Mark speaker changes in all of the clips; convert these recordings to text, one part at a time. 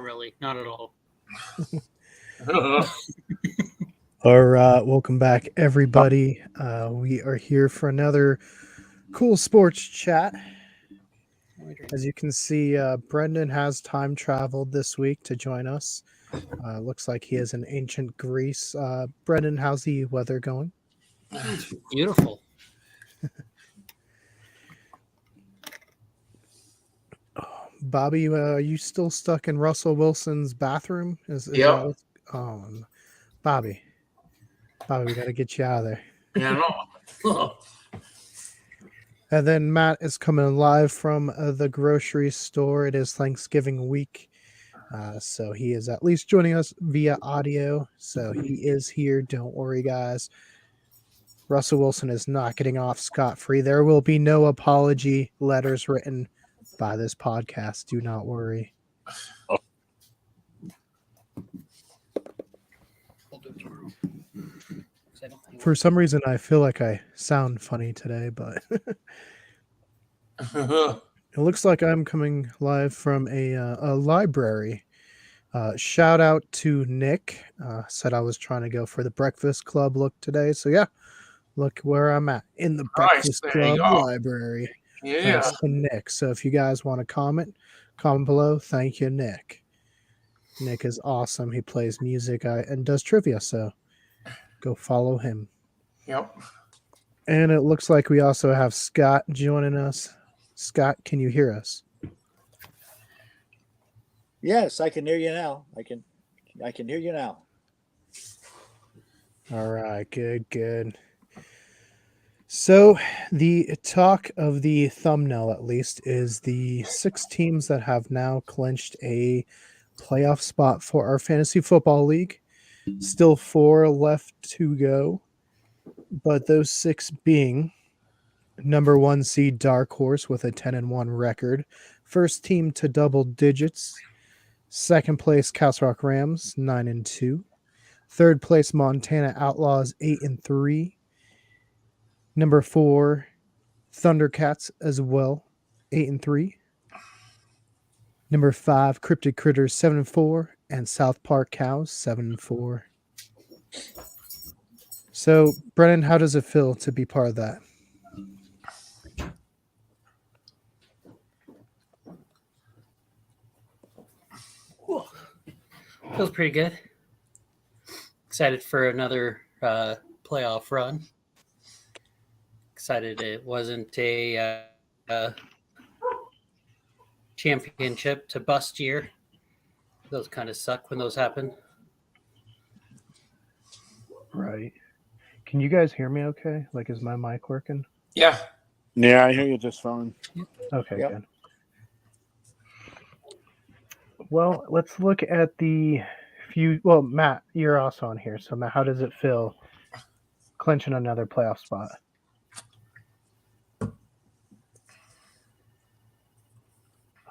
Speaker 1: really, not at all.
Speaker 2: All right, welcome back, everybody. We are here for another cool sports chat. As you can see, Brendan has time traveled this week to join us. Looks like he is in ancient Greece. Brendan, how's the weather going?
Speaker 1: It's beautiful.
Speaker 2: Bobby, are you still stuck in Russell Wilson's bathroom? Is that
Speaker 3: Yep.
Speaker 2: what's? Bobby, Bobby, we got to get you out of there.
Speaker 3: Yeah, no.
Speaker 2: And then Matt is coming live from the grocery store. It is Thanksgiving week. So he is at least joining us via audio. So he is here. Don't worry, guys. Russell Wilson is not getting off scot free. There will be no apology letters written by this podcast. Do not worry. For some reason, I feel like I sound funny today, but it looks like I'm coming live from a library. Shout out to Nick. Said I was trying to go for the Breakfast Club look today. So yeah, look where I'm at in the Breakfast
Speaker 3: There you
Speaker 2: Club
Speaker 3: go.
Speaker 2: library.
Speaker 3: Yeah.
Speaker 2: Thanks to Nick. So if you guys want to comment below. Thank you, Nick. Nick is awesome. He plays music and does trivia. So go follow him.
Speaker 3: Yep.
Speaker 2: And it looks like we also have Scott joining us. Scott, can you hear us?
Speaker 4: Yes, I can hear you now. I can hear you now.
Speaker 2: All right, good. So the talk of the thumbnail, at least, is the 6 teams that have now clinched a playoff spot for our fantasy football league. Still 4 left to go, but those 6 being number 1 seed Dark Horse with a 10-1 record, first team to double digits. Second place Castle Rock Rams 9-2. Third place Montana Outlaws 8-3. Number 4 Thundercats as well 8-3. Number 5 Cryptic Critters 7-4 and South Park Cows 7-4. So Brennan, how does it feel to be part of that?
Speaker 1: Feels pretty good. Excited for another playoff run. Excited it wasn't a championship to bust year. Those kind of suck when those happen.
Speaker 2: Right. Can you guys hear me okay? Like, is my mic working?
Speaker 3: Yeah.
Speaker 5: Yeah, I hear you just fine.
Speaker 2: Okay,
Speaker 4: Yep.
Speaker 2: good. Well, let's look at the few. Well, Matt, you're also on here. So, Matt, how does it feel clinching another playoff spot?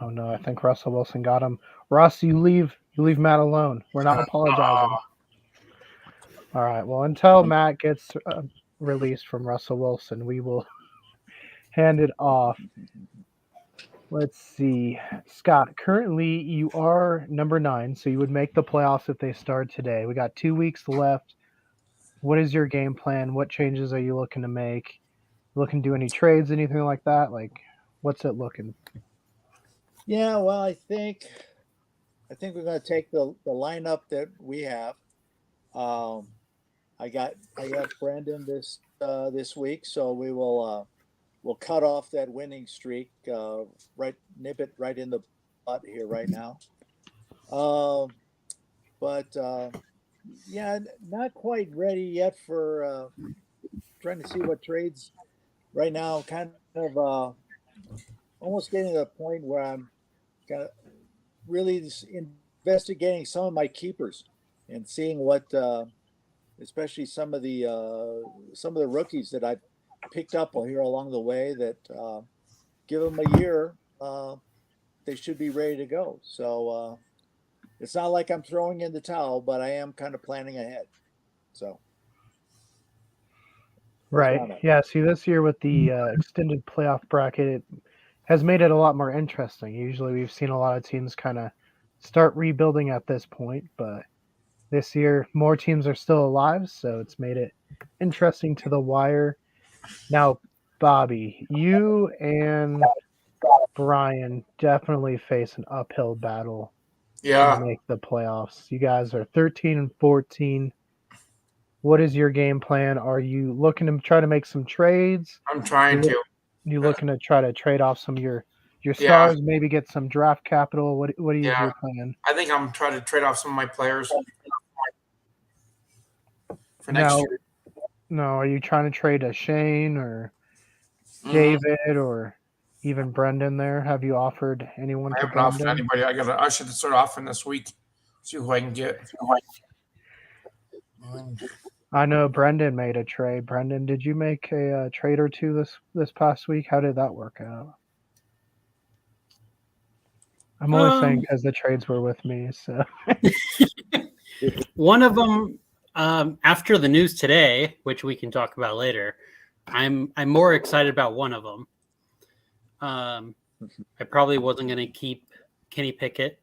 Speaker 2: Oh no, I think Russell Wilson got him. Ross, you leave Matt alone. We're not apologizing. All right. Well, until Matt gets released from Russell Wilson, we will hand it off. Let's see. Scott, currently you are number 9, so you would make the playoffs if they start today. We got 2 weeks left. What is your game plan? What changes are you looking to make? Looking to do any trades, anything like that? Like, what's it looking?
Speaker 4: Yeah, well, I think we're going to take the lineup that we have. I got Brandon this week, so we'll cut off that winning streak. Nip it right in the butt here right now. But yeah, not quite ready yet for trying to see what trades right now. Kind of almost getting to the point where I'm kind of really investigating some of my keepers and seeing what, especially some of the rookies that I picked up here along the way that give them a year, they should be ready to go. So it's not like I'm throwing in the towel, but I am kind of planning ahead. So.
Speaker 2: Right. Yeah. See, this year with the extended playoff bracket, it has made it a lot more interesting. Usually we've seen a lot of teams kind of start rebuilding at this point. But this year, more teams are still alive, so it's made it interesting to the wire. Now, Bobby, you and Brian definitely face an uphill battle to
Speaker 3: Yeah,
Speaker 2: make the playoffs. You guys are 13 and 14. What is your game plan? Are you looking to try to make some trades?
Speaker 3: I'm trying to.
Speaker 2: You looking to try to trade off some of your
Speaker 3: Yeah.
Speaker 2: stars, maybe get some draft capital? What is
Speaker 3: Yeah.
Speaker 2: your plan?
Speaker 3: I think I'm trying to trade off some of my players for next
Speaker 2: Now,
Speaker 3: year.
Speaker 2: no, are you trying to trade a Shane or
Speaker 3: Mhm.
Speaker 2: David or even Brendan there? Have you offered anyone
Speaker 3: I
Speaker 2: to
Speaker 3: haven't offered
Speaker 2: Brendan?
Speaker 3: anybody. I should start offering this week. See who I can get.
Speaker 2: I know Brendan made a trade. Brendan, did you make a trade or two this past week? How did that work out? I'm only saying because the trades were with me. So
Speaker 1: One of them, after the news today, which we can talk about later, I'm more excited about one of them. I probably wasn't going to keep Kenny Pickett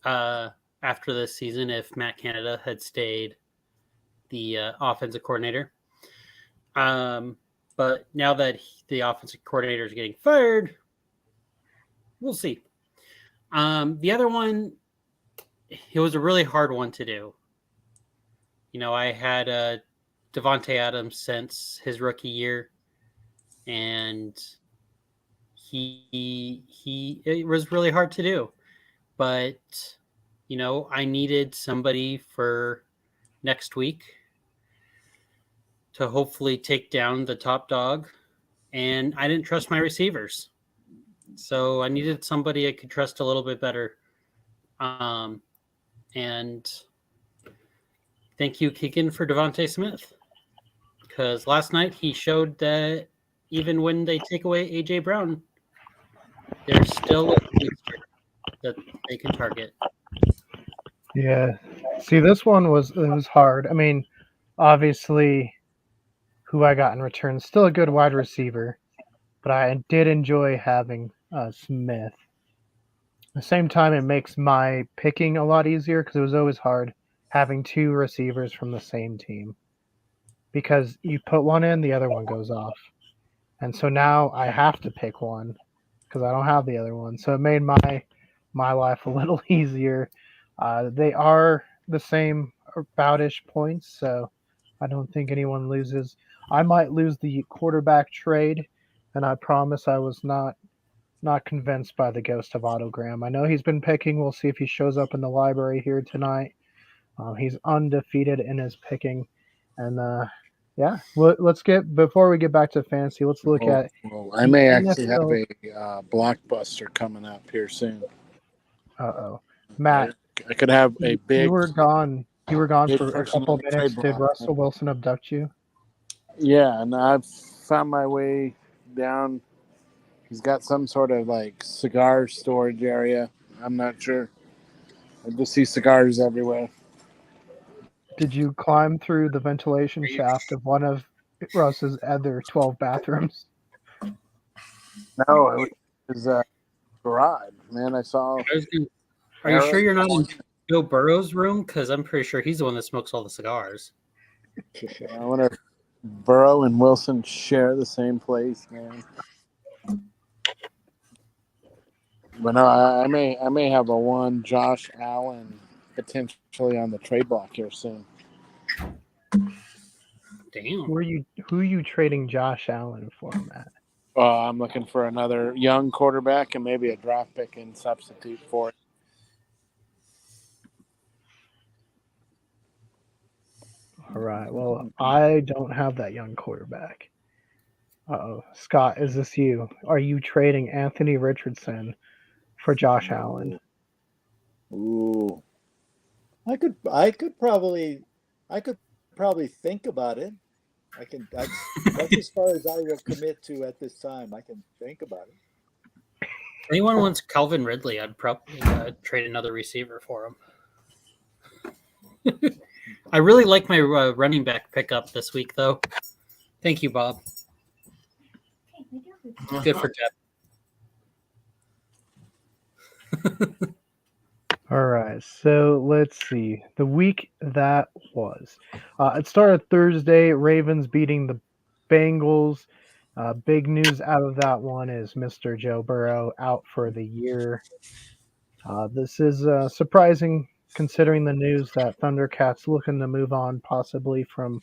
Speaker 1: after this season if Matt Canada had stayed the offensive coordinator. But now that the offensive coordinator is getting fired, we'll see. The other one, it was a really hard one to do. I had Devontae Adams since his rookie year, and it was really hard to do. But I needed somebody for next week to hopefully take down the top dog, and I didn't trust my receivers, so I needed somebody I could trust a little bit better. And thank you, Keegan, for Devontae Smith, because last night he showed that even when they take away AJ Brown, there's still a that they can target.
Speaker 2: yeah, see, this one was hard. I mean, obviously, who I got in return is still a good wide receiver, but I did enjoy having Smith. At the same time, it makes my picking a lot easier because it was always hard having two receivers from the same team, because you put one in, the other one goes off. And so now I have to pick one because I don't have the other one. So it made my life a little easier. They are the same aboutish points, so I don't think anyone loses. I might lose the quarterback trade, and I promise I was not convinced by the ghost of Autogram. I know he's been picking. We'll see if he shows up in the library here tonight. He's undefeated in his picking, and yeah. Let's get before we get back to fantasy. Let's look at.
Speaker 5: I may
Speaker 2: the
Speaker 5: actually have
Speaker 2: NFL.
Speaker 5: a blockbuster coming up here soon.
Speaker 2: Matt.
Speaker 5: I could have a big.
Speaker 2: You were gone. You were gone
Speaker 5: big
Speaker 2: for a
Speaker 5: personal
Speaker 2: couple minutes.
Speaker 5: trade
Speaker 2: Did
Speaker 5: block.
Speaker 2: Russell Wilson abduct you?
Speaker 5: Yeah, and I've found my way down. He's got some sort of like cigar storage area. I'm not sure. I just see cigars everywhere.
Speaker 2: Did you climb through the ventilation shaft of one of Russ's other 12 bathrooms?
Speaker 5: No, it was a garage, man. I saw.
Speaker 1: Are you sure you're not in Joe Burrow's room? Because I'm pretty sure he's the one that smokes all the cigars.
Speaker 5: I wonder if Burrow and Wilson share the same place, man. But no, I may have a one Josh Allen potentially on the trade block here soon.
Speaker 1: Damn.
Speaker 2: Who are you trading Josh Allen for, Matt?
Speaker 5: I'm looking for another young quarterback and maybe a draft pick and substitute for it.
Speaker 2: All right. Well, I don't have that young quarterback. Uh-oh. Scott, is this you? Are you trading Anthony Richardson for Josh Allen?
Speaker 5: Ooh.
Speaker 4: I could probably think about it. That's as far as I will commit to at this time. I can think about it.
Speaker 1: If anyone wants Calvin Ridley, I'd probably trade another receiver for him. I really like my running back pickup this week, though. Thank you, Bob. Good for Jeff.
Speaker 2: All right, so let's see. The week that was. It started Thursday, Ravens beating the Bengals. Big news out of that one is Mr. Joe Burrow out for the year. This is surprising considering the news that Thundercats looking to move on possibly from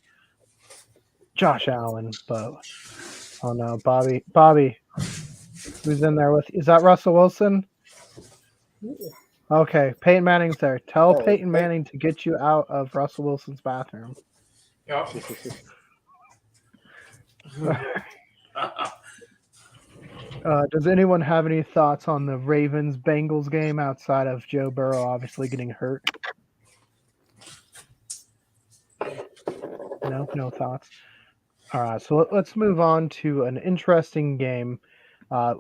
Speaker 2: Josh Allen. But oh no, Bobby, who's in there with? Is that Russell Wilson? Okay, Peyton Manning's there. Tell
Speaker 4: Oh,
Speaker 2: Peyton Manning to get you out of Russell Wilson's bathroom.
Speaker 3: Yep.
Speaker 2: Does anyone have any thoughts on the Ravens Bengals game outside of Joe Burrow obviously getting hurt? No thoughts. All right, so let's move on to an interesting game.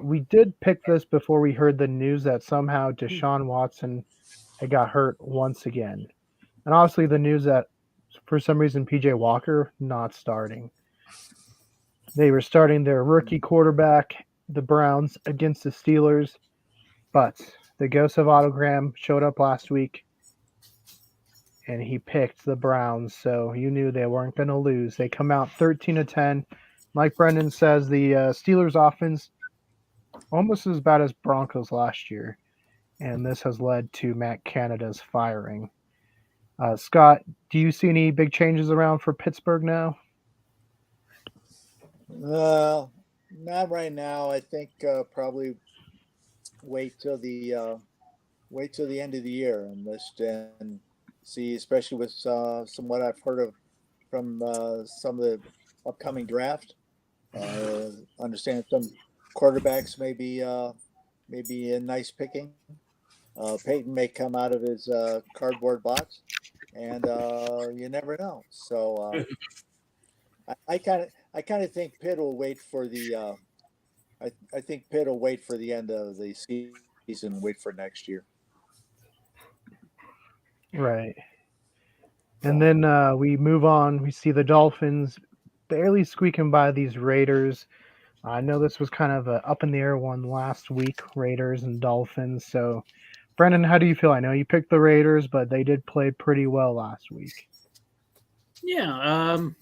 Speaker 2: We did pick this before we heard the news that somehow Deshaun Watson had got hurt once again. And obviously the news that for some reason PJ Walker not starting. They were starting their rookie quarterback, the Browns, against the Steelers, but the ghost of Otto Graham showed up last week and he picked the Browns, so you knew they weren't going to lose. They come out 13-10. Like Brendan says, the Steelers offense almost as bad as Broncos last year, and this has led to Matt Canada's firing. Scott, do you see any big changes around for Pittsburgh now?
Speaker 4: Not right now. I think probably wait till the end of the year and see, especially with some what I've heard of from some of the upcoming draft. Understand some quarterbacks may be a nice picking. Peyton may come out of his cardboard box, and you never know. So I kind of think Pitt will wait for the. I think Pitt will wait for the end of the season and wait for next year.
Speaker 2: Right. And then we move on. We see the Dolphins barely squeaking by these Raiders. I know this was kind of a up in the air one last week, Raiders and Dolphins. So, Brendan, how do you feel? I know you picked the Raiders, but they did play pretty well last week.
Speaker 1: Yeah, I'm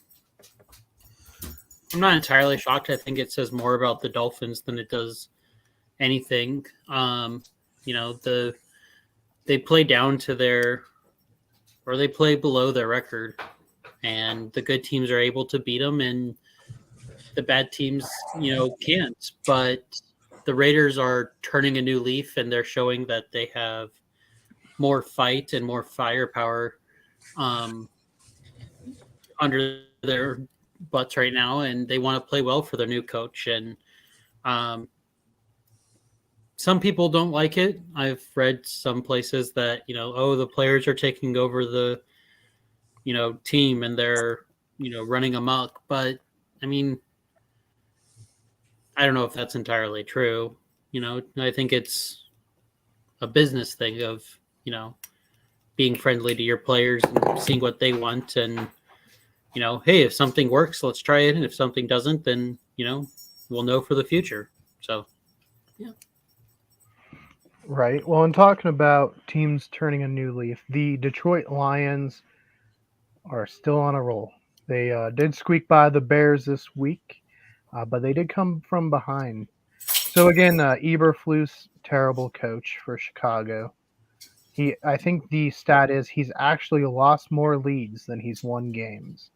Speaker 1: not entirely shocked. I think it says more about the Dolphins than it does anything. They play down to they play below their record, and the good teams are able to beat them, and the bad teams, can't. But the Raiders are turning a new leaf, and they're showing that they have more fight and more firepower under their butts right now, and they want to play well for their new coach. And some people don't like it. I've read some places that, the players are taking over the, team and they're, running amok. But I mean, I don't know if that's entirely true. I think it's a business thing of, being friendly to your players and seeing what they want. And, hey, if something works, let's try it. And if something doesn't, then, we'll know for the future. So, yeah.
Speaker 2: Right. Well, in talking about teams turning a new leaf, the Detroit Lions are still on a roll. They did squeak by the Bears this week, but they did come from behind. So again, Eberflus, terrible coach for Chicago. I think the stat is he's actually lost more leads than he's won games.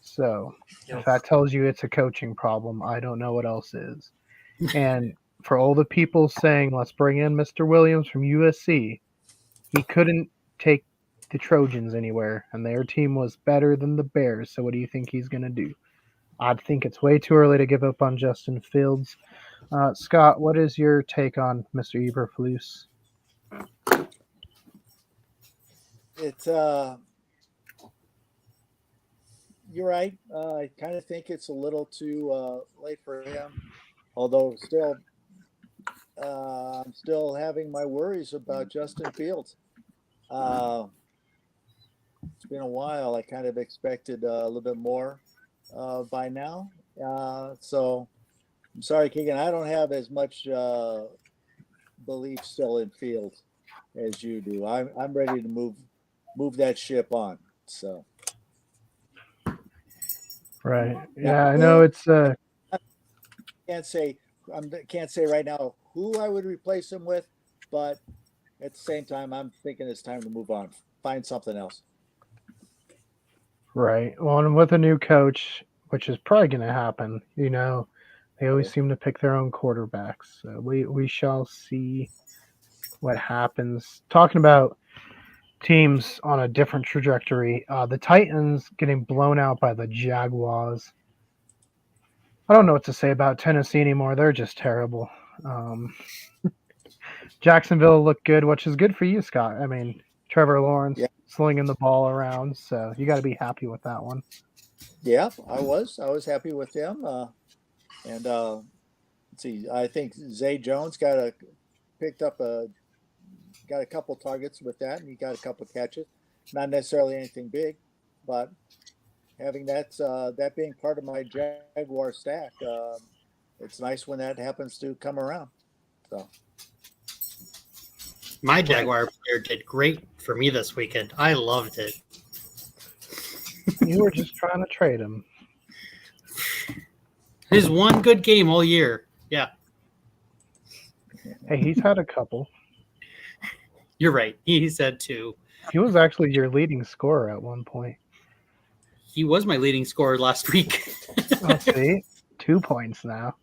Speaker 2: So if that tells you it's a coaching problem, I don't know what else is. And for all the people saying, let's bring in Mr. Williams from USC, he couldn't take the Trojans anywhere, and their team was better than the Bears. So what do you think he's going to do? I think it's way too early to give up on Justin Fields. Scott, what is your take on Mr. Eberflus?
Speaker 4: It's you're right. I kind of think it's a little too late for him. Although still, I'm still having my worries about Justin Fields. It's been a while. I kind of expected a little bit more by now. So I'm sorry, Keegan. I don't have as much belief still in Fields. as you do. I'm ready to move that ship on. So
Speaker 2: Right.
Speaker 4: now,
Speaker 2: Yeah, I know it's
Speaker 4: can't say can't say right now who I would replace him with, but at the same time, I'm thinking it's time to move on, find something else.
Speaker 2: right. Well, and with a new coach, which is probably going to happen, they always
Speaker 4: Okay.
Speaker 2: seem to pick their own quarterbacks. So we shall see what happens. Talking about teams on a different trajectory, the Titans getting blown out by the Jaguars. I don't know what to say about Tennessee anymore. They're just terrible. Um, Jacksonville looked good, which is good for you, Scott. I mean, Trevor Lawrence
Speaker 4: Yeah.
Speaker 2: slinging the ball around, so you got to be happy with that one.
Speaker 4: Yeah, I was happy with them. And let's see, I think Zay Jones picked up got a couple targets with that, and he got a couple catches. Not necessarily anything big, but having that being part of my Jaguar stack, it's nice when that happens to come around. So
Speaker 1: My Jaguar player did great for me this weekend. I loved it.
Speaker 2: You were just trying to trade him.
Speaker 1: His one good game all year. Yeah,
Speaker 2: Hey, he's had a couple.
Speaker 1: you're right. He said two.
Speaker 2: He was actually your leading scorer at one point.
Speaker 1: He was my leading scorer last week.
Speaker 2: Oh, see? 2 points now.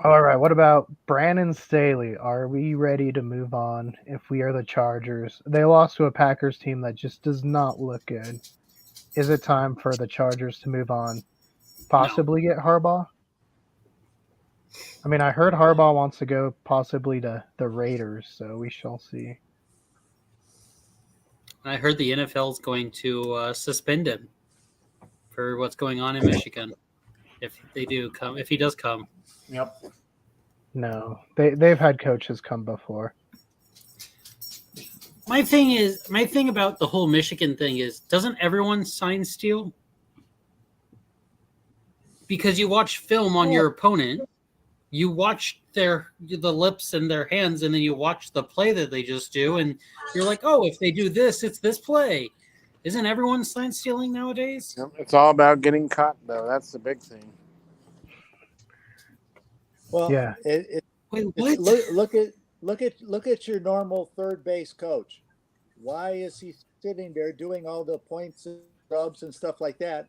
Speaker 2: All right. What about Brandon Staley? Are we ready to move on if we are the Chargers? They lost to a Packers team that just does not look good. Is it time for the Chargers to move on? Possibly get Harbaugh? I mean, I heard Harbaugh wants to go possibly to the Raiders, so we shall see.
Speaker 1: I heard the NFL is going to suspend him for what's going on in Michigan. If he does come.
Speaker 3: Yep.
Speaker 2: No, they've had coaches come before.
Speaker 1: My thing about the whole Michigan thing is, doesn't everyone sign steal? Because you watch film on your opponent, you watch the lips and their hands, and then you watch the play that they just do, and you're like, oh, if they do this, it's this play. Isn't everyone sign stealing nowadays?
Speaker 5: It's all about getting caught, though. That's the big thing.
Speaker 4: well,
Speaker 2: Yeah.
Speaker 1: Wait, what?
Speaker 4: Look at your normal third base coach. Why is he sitting there doing all the points and rubs and stuff like that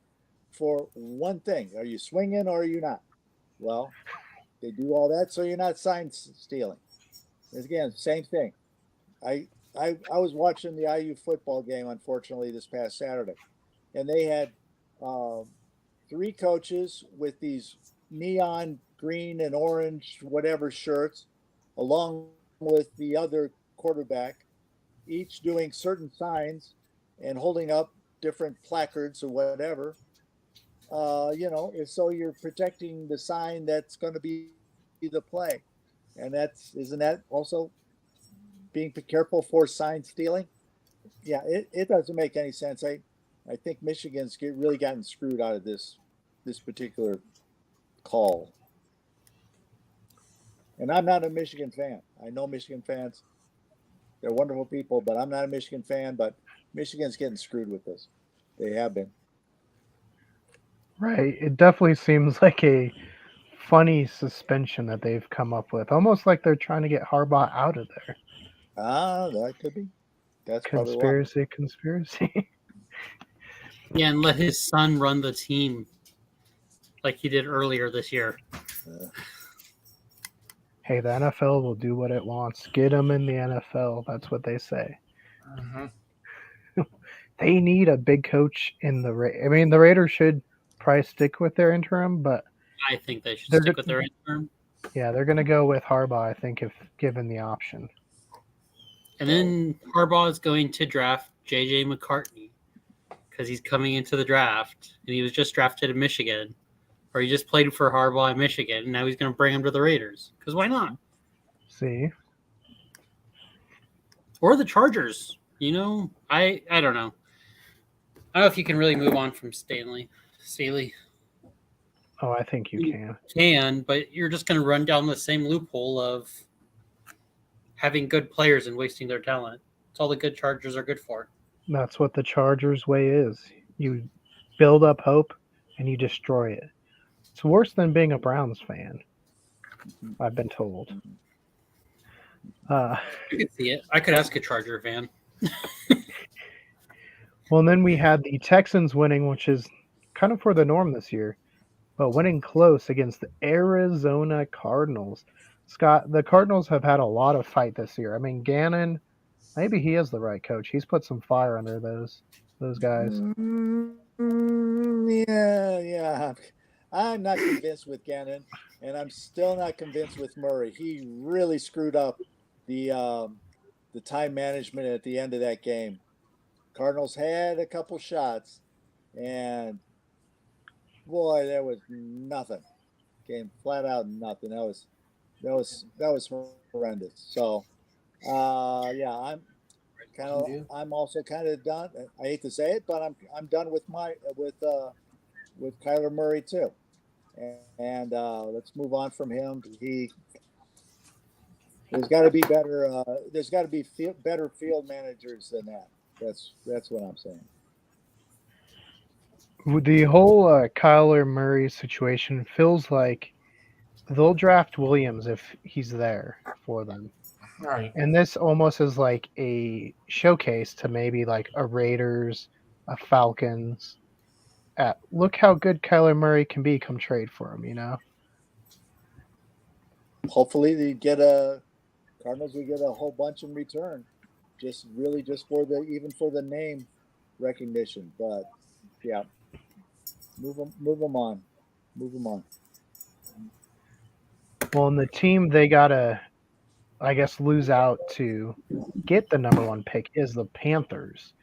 Speaker 4: for one thing? Are you swinging or are you not? Well, they do all that so you're not sign stealing. Again, same thing. I was watching the IU football game, unfortunately, this past Saturday, and they had three coaches with these neon green and orange whatever shirts, along with the other quarterback, each doing certain signs and holding up different placards or whatever. So you're protecting the sign that's going to be the play, and isn't that also being careful for sign stealing? Yeah, it doesn't make any sense. I think Michigan's really gotten screwed out of this particular call. And I'm not a Michigan fan. I know Michigan fans. They're wonderful people, but I'm not a Michigan fan. But Michigan's getting screwed with this. They have been.
Speaker 2: Right. It definitely seems like a funny suspension that they've come up with. Almost like they're trying to get Harbaugh out of there.
Speaker 4: That could be. That's probably why.
Speaker 2: Conspiracy.
Speaker 1: Yeah, and let his son run the team like he did earlier this year.
Speaker 2: Hey, the NFL will do what it wants. Get them in the NFL. That's what they say.
Speaker 3: Mm-hmm.
Speaker 2: They need a big coach in the Raiders. I mean, the Raiders should probably stick with their interim, but
Speaker 1: I think they should
Speaker 2: They're
Speaker 1: stick
Speaker 2: go-
Speaker 1: with their interim.
Speaker 2: yeah, they're going to go with Harbaugh, I think, if given the option.
Speaker 1: And then Harbaugh is going to draft J.J. McCartney because he's coming into the draft, and he was just drafted in Michigan, or he just played for Harbaugh in Michigan, and now he's going to bring him to the Raiders. Because why not?
Speaker 2: See?
Speaker 1: Or the Chargers. I don't know. I don't know if you can really move on from Staley.
Speaker 2: Oh, I think you can.
Speaker 1: Can, but you're just going to run down the same loophole of having good players and wasting their talent. It's all the good Chargers are good for.
Speaker 2: That's what the Chargers way is. You build up hope and you destroy it. It's worse than being a Browns fan, I've been told.
Speaker 1: I could see it. I could ask a Charger fan.
Speaker 2: Well, and then we had the Texans winning, which is kind of for the norm this year, but winning close against the Arizona Cardinals. Scott, the Cardinals have had a lot of fight this year. I mean, Gannon, maybe he is the right coach. He's put some fire under those guys.
Speaker 4: Yeah. I'm not convinced with Gannon, and I'm still not convinced with Murray. He really screwed up the time management at the end of that game. Cardinals had a couple shots, and boy, there was nothing. Came flat out nothing. That was horrendous. So, yeah, I'm also kind of done. I hate to say it, but I'm done with Kyler Murray too. And let's move on from him. There's got to be better. There's got to be better field managers than that. That's what I'm saying.
Speaker 2: The whole Kyler Murray situation feels like they'll draft Williams if he's there for them.
Speaker 3: Right.
Speaker 2: And this almost is like a showcase to maybe like a Raiders, a Falcons. Look how good Kyler Murray can be come trade for him, you know?
Speaker 4: Hopefully they Cardinals will get a whole bunch in return. Just for the name recognition. But yeah. Move them on.
Speaker 2: Well, in the team they gotta, I guess, lose out to get the number one pick is the Panthers.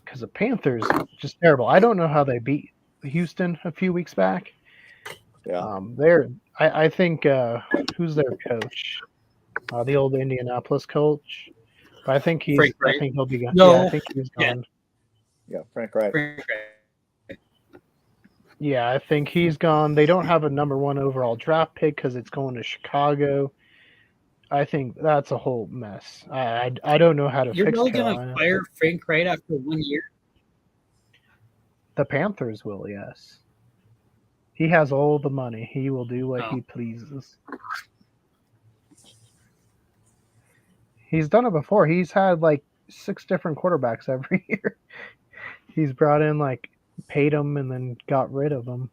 Speaker 2: Because the Panthers just terrible. I don't know how they beat Houston a few weeks back.
Speaker 4: Yeah.
Speaker 2: I think who's their coach? The old Indianapolis coach. But I think
Speaker 1: Frank Wright.
Speaker 2: I think he'll be gone.
Speaker 1: No.
Speaker 2: Yeah, I think he's gone.
Speaker 4: Yeah, Frank Wright.
Speaker 2: Yeah, I think he's gone. They don't have a number one overall draft pick because it's going to Chicago. I think that's a whole mess. I don't know how to
Speaker 1: You're
Speaker 2: fix
Speaker 1: really
Speaker 2: Carolina.
Speaker 1: going to fire Frank Wright after 1 year?
Speaker 2: The Panthers will, yes. He has all the money. He will do what he pleases. He's done it before. He's had like 6 different quarterbacks every year. He's brought in paid them and then got rid of them.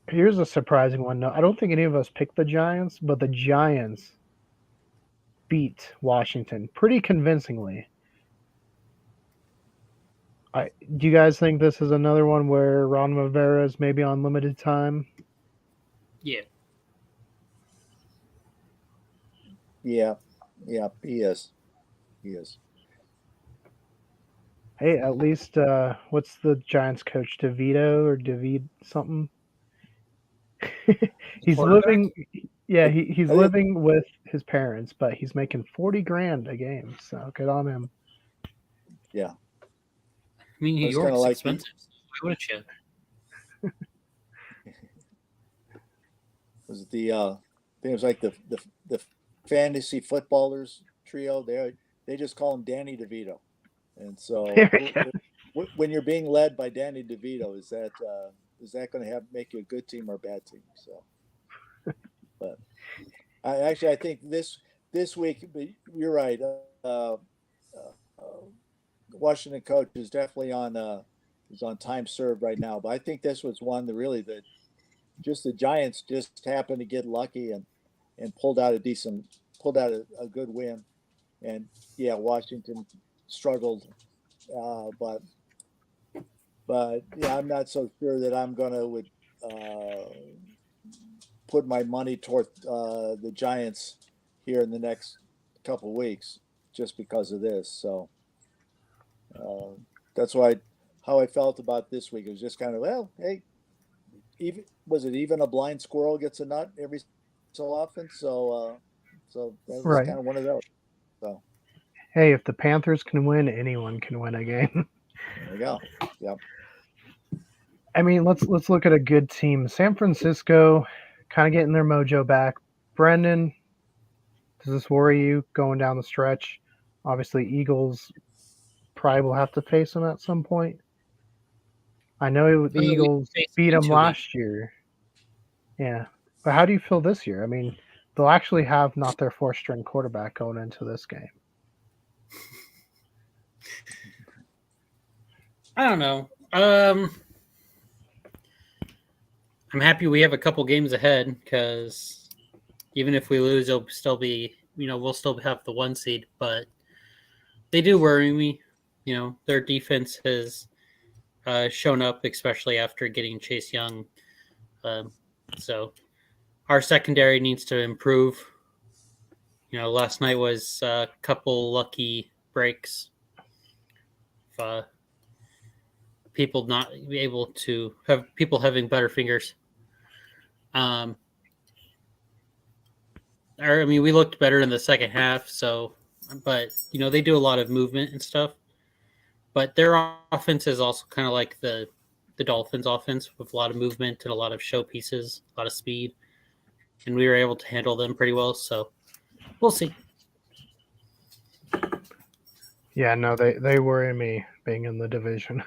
Speaker 2: Here's a surprising one. No, I don't think any of us picked the Giants, but the Giants beat Washington pretty convincingly. Do you guys think this is another one where Ron Rivera is maybe on limited time?
Speaker 1: Yeah.
Speaker 4: Yeah, he is.
Speaker 2: Hey, at least what's the Giants coach, DeVito or David something? He's living. Yeah, he's living with his parents, but he's making $40,000 a game. So good on him.
Speaker 4: Yeah.
Speaker 1: I mean, New York's expensive. Why wouldn't you?
Speaker 4: Was it the I think it was like the fantasy footballers trio? They just call him Danny DeVito. And so when you're being led by Danny DeVito, is that going to make you a good team or a bad team? So, but I think this week, but you're right. Washington coach is definitely on time served right now. But I think this was one that the Giants just happened to get lucky and pulled out a good win. And yeah, Washington struggled, but yeah, I'm not so sure that I'm gonna put my money toward the Giants here in the next couple of weeks just because of this. So that's how I felt about this week. It was just kind of, well, hey, even a blind squirrel gets a nut every so often. So that was kind of one of those. So.
Speaker 2: Hey, if the Panthers can win, anyone can win a game.
Speaker 4: There you go. Yep.
Speaker 2: I mean, let's look at a good team. San Francisco kind of getting their mojo back. Brendan, Does this worry you going down the stretch? Obviously, Eagles probably will have to face them at some point. I know the
Speaker 1: We
Speaker 2: Eagles
Speaker 1: face
Speaker 2: beat
Speaker 1: them in
Speaker 2: them
Speaker 1: 2 weeks.
Speaker 2: last year. Yeah. But how do you feel this year? I mean, they'll actually have not their fourth-string quarterback going into this game.
Speaker 1: I don't know. I'm happy we have a couple games ahead because even if we lose, it'll still be, we'll still have the 1 seed. But they do worry me. Their defense has shown up, especially after getting Chase Young. So our secondary needs to improve. Last night was a couple lucky breaks. People not be able to have people having better fingers. We looked better in the second half. But they do a lot of movement and stuff. But their offense is also kind of like the Dolphins' offense with a lot of movement and a lot of showpieces, a lot of speed, and we were able to handle them pretty well. So we'll see.
Speaker 2: Yeah, no, they worry me being in the division.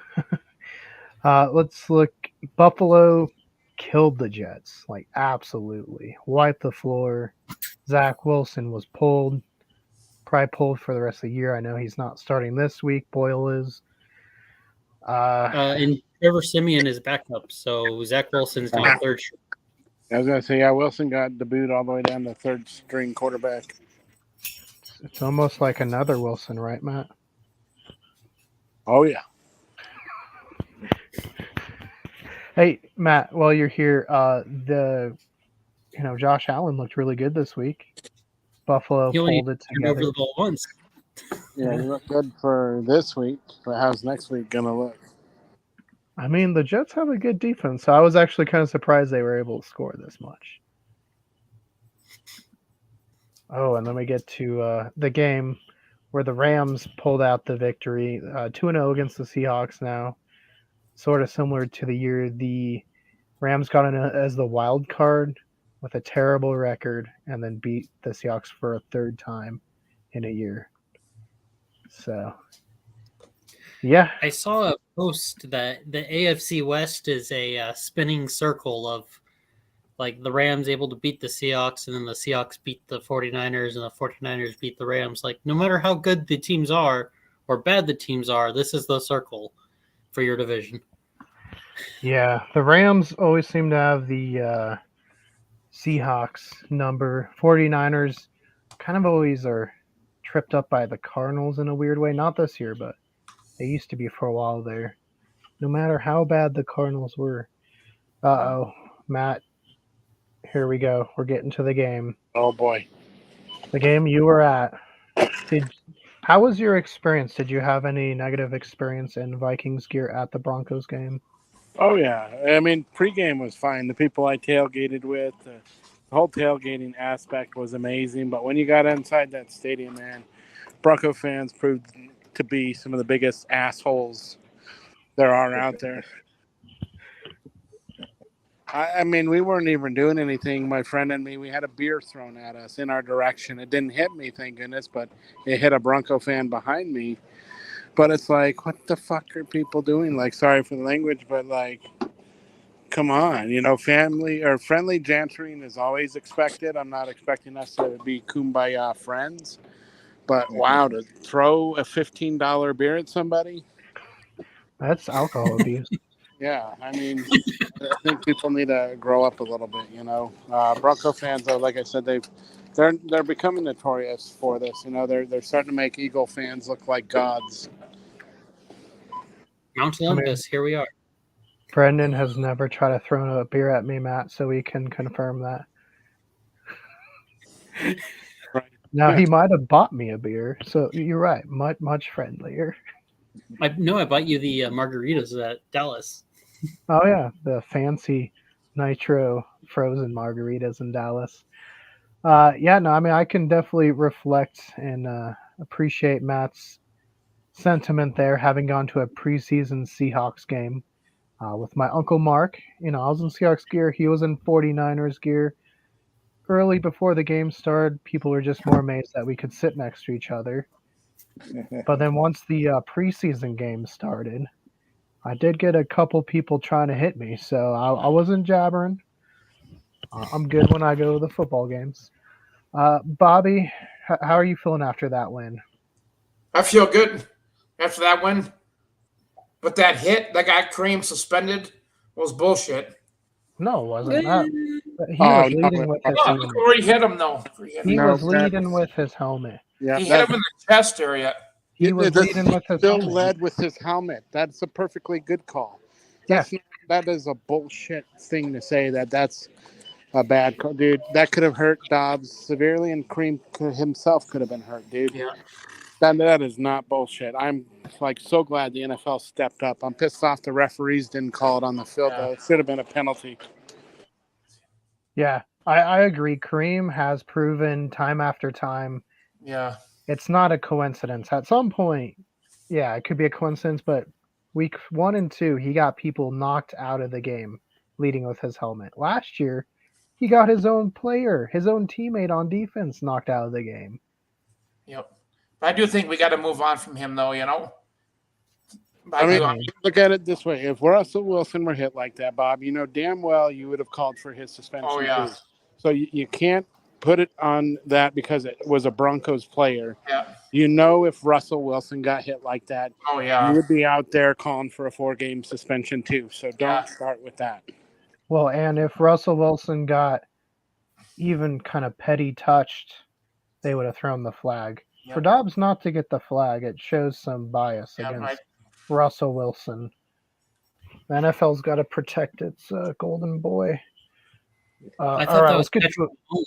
Speaker 2: Let's look. Buffalo killed the Jets, like absolutely wiped the floor. Zach Wilson was pulled, probably pulled for the rest of the year. I know he's not starting this week. Boyle is.
Speaker 1: And Trevor Simeon is backup, so Zach Wilson's now third.
Speaker 5: I was gonna say, yeah, Wilson got the boot all the way down to third string quarterback.
Speaker 2: It's almost like another Wilson, right, Matt?
Speaker 5: Oh yeah.
Speaker 2: Hey, Matt, while you're here, Josh Allen looked really good this week. Buffalo
Speaker 1: He only
Speaker 2: pulled it
Speaker 1: turned over
Speaker 2: together.
Speaker 1: the ball once.
Speaker 5: Yeah, he looked good for this week, but how's next week gonna look?
Speaker 2: I mean, the Jets have a good defense, so I was actually kind of surprised they were able to score this much. Oh, and then we get to the game where the Rams pulled out the victory, 2-0 against the Seahawks now. Sort of similar to the year the Rams got in as the wild card with a terrible record and then beat the Seahawks for a third time in a year. So, yeah.
Speaker 1: I saw a post that the AFC West is a spinning circle of like the Rams able to beat the Seahawks, and then the Seahawks beat the 49ers, and the 49ers beat the Rams. Like, no matter how good the teams are or bad the teams are, this is the circle for your division.
Speaker 2: Yeah, the Rams always seem to have the Seahawks number. 49ers kind of always are tripped up by the Cardinals in a weird way. Not this year, but they used to be for a while there. No matter how bad the Cardinals were. Uh-oh, Matt, here we go. We're getting to the game.
Speaker 5: Oh boy.
Speaker 2: The game you were at. How was your experience? Did you have any negative experience in Vikings gear at the Broncos game?
Speaker 5: Oh yeah. I mean, pregame was fine. The people I tailgated with, the whole tailgating aspect was amazing. But when you got inside that stadium, man, Bronco fans proved to be some of the biggest assholes there are out there. I mean, we weren't even doing anything. My friend and me, we had a beer thrown at us in our direction. It didn't hit me, thank goodness, but it hit a Bronco fan behind me. But it's like, what the fuck are people doing? Like, sorry for the language, but like, come on. Family or friendly bantering is always expected. I'm not expecting us to be kumbaya friends. But wow, to throw a $15 beer at somebody?
Speaker 2: That's alcohol abuse.
Speaker 5: Yeah, I mean, I think people need to grow up a little bit. Bronco fans, though, like I said, they're becoming notorious for this. They're starting to make Eagle fans look like gods.
Speaker 1: Mount Olympus, here we are.
Speaker 2: Brendan has never tried to throw a beer at me, Matt, so we can confirm that.
Speaker 5: Right.
Speaker 2: Now, he might have bought me a beer, so you're right. Much friendlier.
Speaker 1: I bought you the margaritas at Dallas.
Speaker 2: Oh, yeah, the fancy nitro frozen margaritas in Dallas. I can definitely reflect and appreciate Matt's sentiment there, having gone to a preseason Seahawks game with my Uncle Mark. I was in Seahawks gear. He was in 49ers gear. early before the game started, people were just more amazed that we could sit next to each other. But then once the preseason game started, I did get a couple people trying to hit me, so I wasn't jabbering. I'm good when I go to the football games. Bobby, how are you feeling after that win?
Speaker 3: I feel good after that win. But that hit that got Kareem suspended was bullshit.
Speaker 2: No, it wasn't. He
Speaker 5: Oh,
Speaker 2: was
Speaker 5: no,
Speaker 2: leading with his
Speaker 3: Look
Speaker 2: helmet.
Speaker 3: where he hit him, though.
Speaker 2: He
Speaker 5: No,
Speaker 2: was leading with his helmet.
Speaker 5: Yeah,
Speaker 3: He hit him in the chest area.
Speaker 2: He was leading with his
Speaker 5: still
Speaker 2: helmet.
Speaker 5: led with his helmet. That's a perfectly good call. That is a bullshit thing to say that's a bad call. Dude, that could have hurt Dobbs severely, and Kareem himself could have been hurt, dude.
Speaker 3: Yeah.
Speaker 5: That is not bullshit. I'm so glad the NFL stepped up. I'm pissed off the referees didn't call it on the field, though. It should have been a penalty.
Speaker 2: Yeah, I agree. Kareem has proven time after time.
Speaker 3: Yeah.
Speaker 2: It's not a coincidence. At some point, yeah, it could be a coincidence, but week 1 and 2, he got people knocked out of the game leading with his helmet. Last year, he got his own player, his own teammate on defense knocked out of the game.
Speaker 3: Yep. But I do think we got to move on from him, though, you know?
Speaker 5: Look at it this way. If Russell Wilson were hit like that, Bob, you know damn well you would have called for his suspension.
Speaker 3: Oh, yeah.
Speaker 5: Too. So you can't put it on that because it was a Broncos player.
Speaker 3: Yeah.
Speaker 5: You know if Russell Wilson got hit like that,
Speaker 3: Oh, yeah.
Speaker 5: you would be out there calling for a 4-game suspension too. So don't start with that.
Speaker 2: Well, and if Russell Wilson got even kind of petty touched, they would have thrown the flag.
Speaker 3: Yep.
Speaker 2: For Dobbs not to get the flag, it shows some bias against Russell Wilson. The NFL's got to protect its golden boy.
Speaker 1: I thought that was Patrick Mahomes.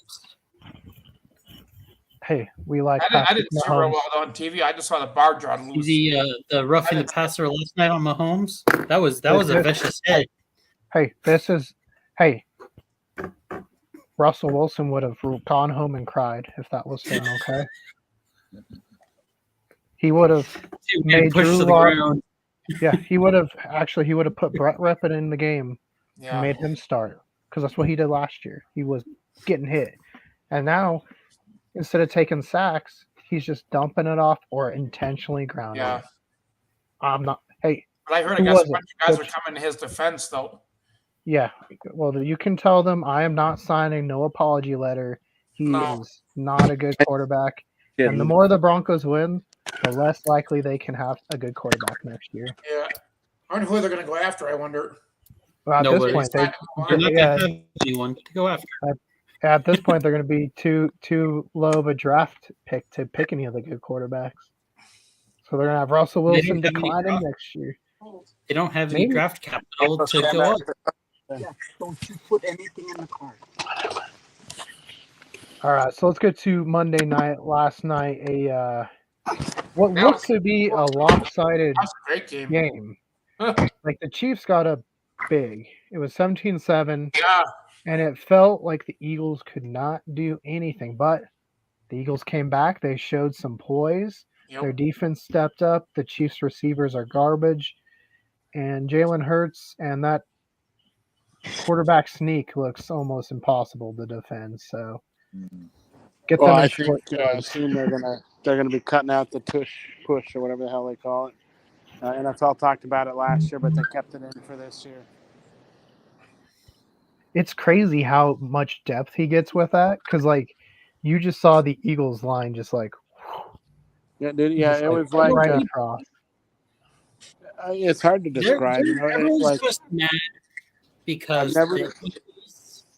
Speaker 2: Hey, we like
Speaker 3: I didn't see real
Speaker 2: Mahomes.
Speaker 3: well on TV. I just saw the bar drawn loose.
Speaker 1: The roughing the passer last night on Mahomes. That was a vicious hit.
Speaker 2: Russell Wilson would have gone home and cried if that was him, okay? He would have made Drew Lock. Yeah, he would have put Brett Rippon in the game and made him start because that's what he did last year. He was getting hit. And now, instead of taking sacks, he's just dumping it off or intentionally grounding it. I'm not. Hey,
Speaker 3: but I heard a bunch of guys are coming to his defense, though.
Speaker 2: Yeah, well, you can tell them I am not signing no apology letter. He is not a good quarterback. And the more the Broncos win, the less likely they can have a good quarterback next year.
Speaker 3: Yeah. I wonder who they're going to go after, I wonder.
Speaker 2: Well, at this point,
Speaker 1: they're not going to have anyone to go after.
Speaker 2: At this point, they're going to be too low of a draft pick to pick any of the good quarterbacks. So they're going to have Russell Wilson declining next year.
Speaker 1: They don't have any draft capital to go up.
Speaker 6: Yeah, don't you put anything in the cart.
Speaker 2: All right, so let's get to Monday night. Last night, what looked to be a lopsided game. Like the Chiefs got up big. It was 17-7.
Speaker 3: Yeah.
Speaker 2: And it felt like the Eagles could not do anything. But the Eagles came back. They showed some poise. Yep. Their defense stepped up. The Chiefs receivers are garbage. And Jalen Hurts and that quarterback sneak looks almost impossible to defend. So get them.
Speaker 5: I think soon they're gonna be cutting out the push or whatever the hell they call it. NFL talked about it last year, but they kept it in for this year.
Speaker 2: It's crazy how much depth he gets with that because, like, you just saw the Eagles line just like.
Speaker 5: Yeah, dude. Yeah, it was like.
Speaker 2: Right across.
Speaker 5: It's hard to describe.
Speaker 1: Everyone's just mad because the Eagles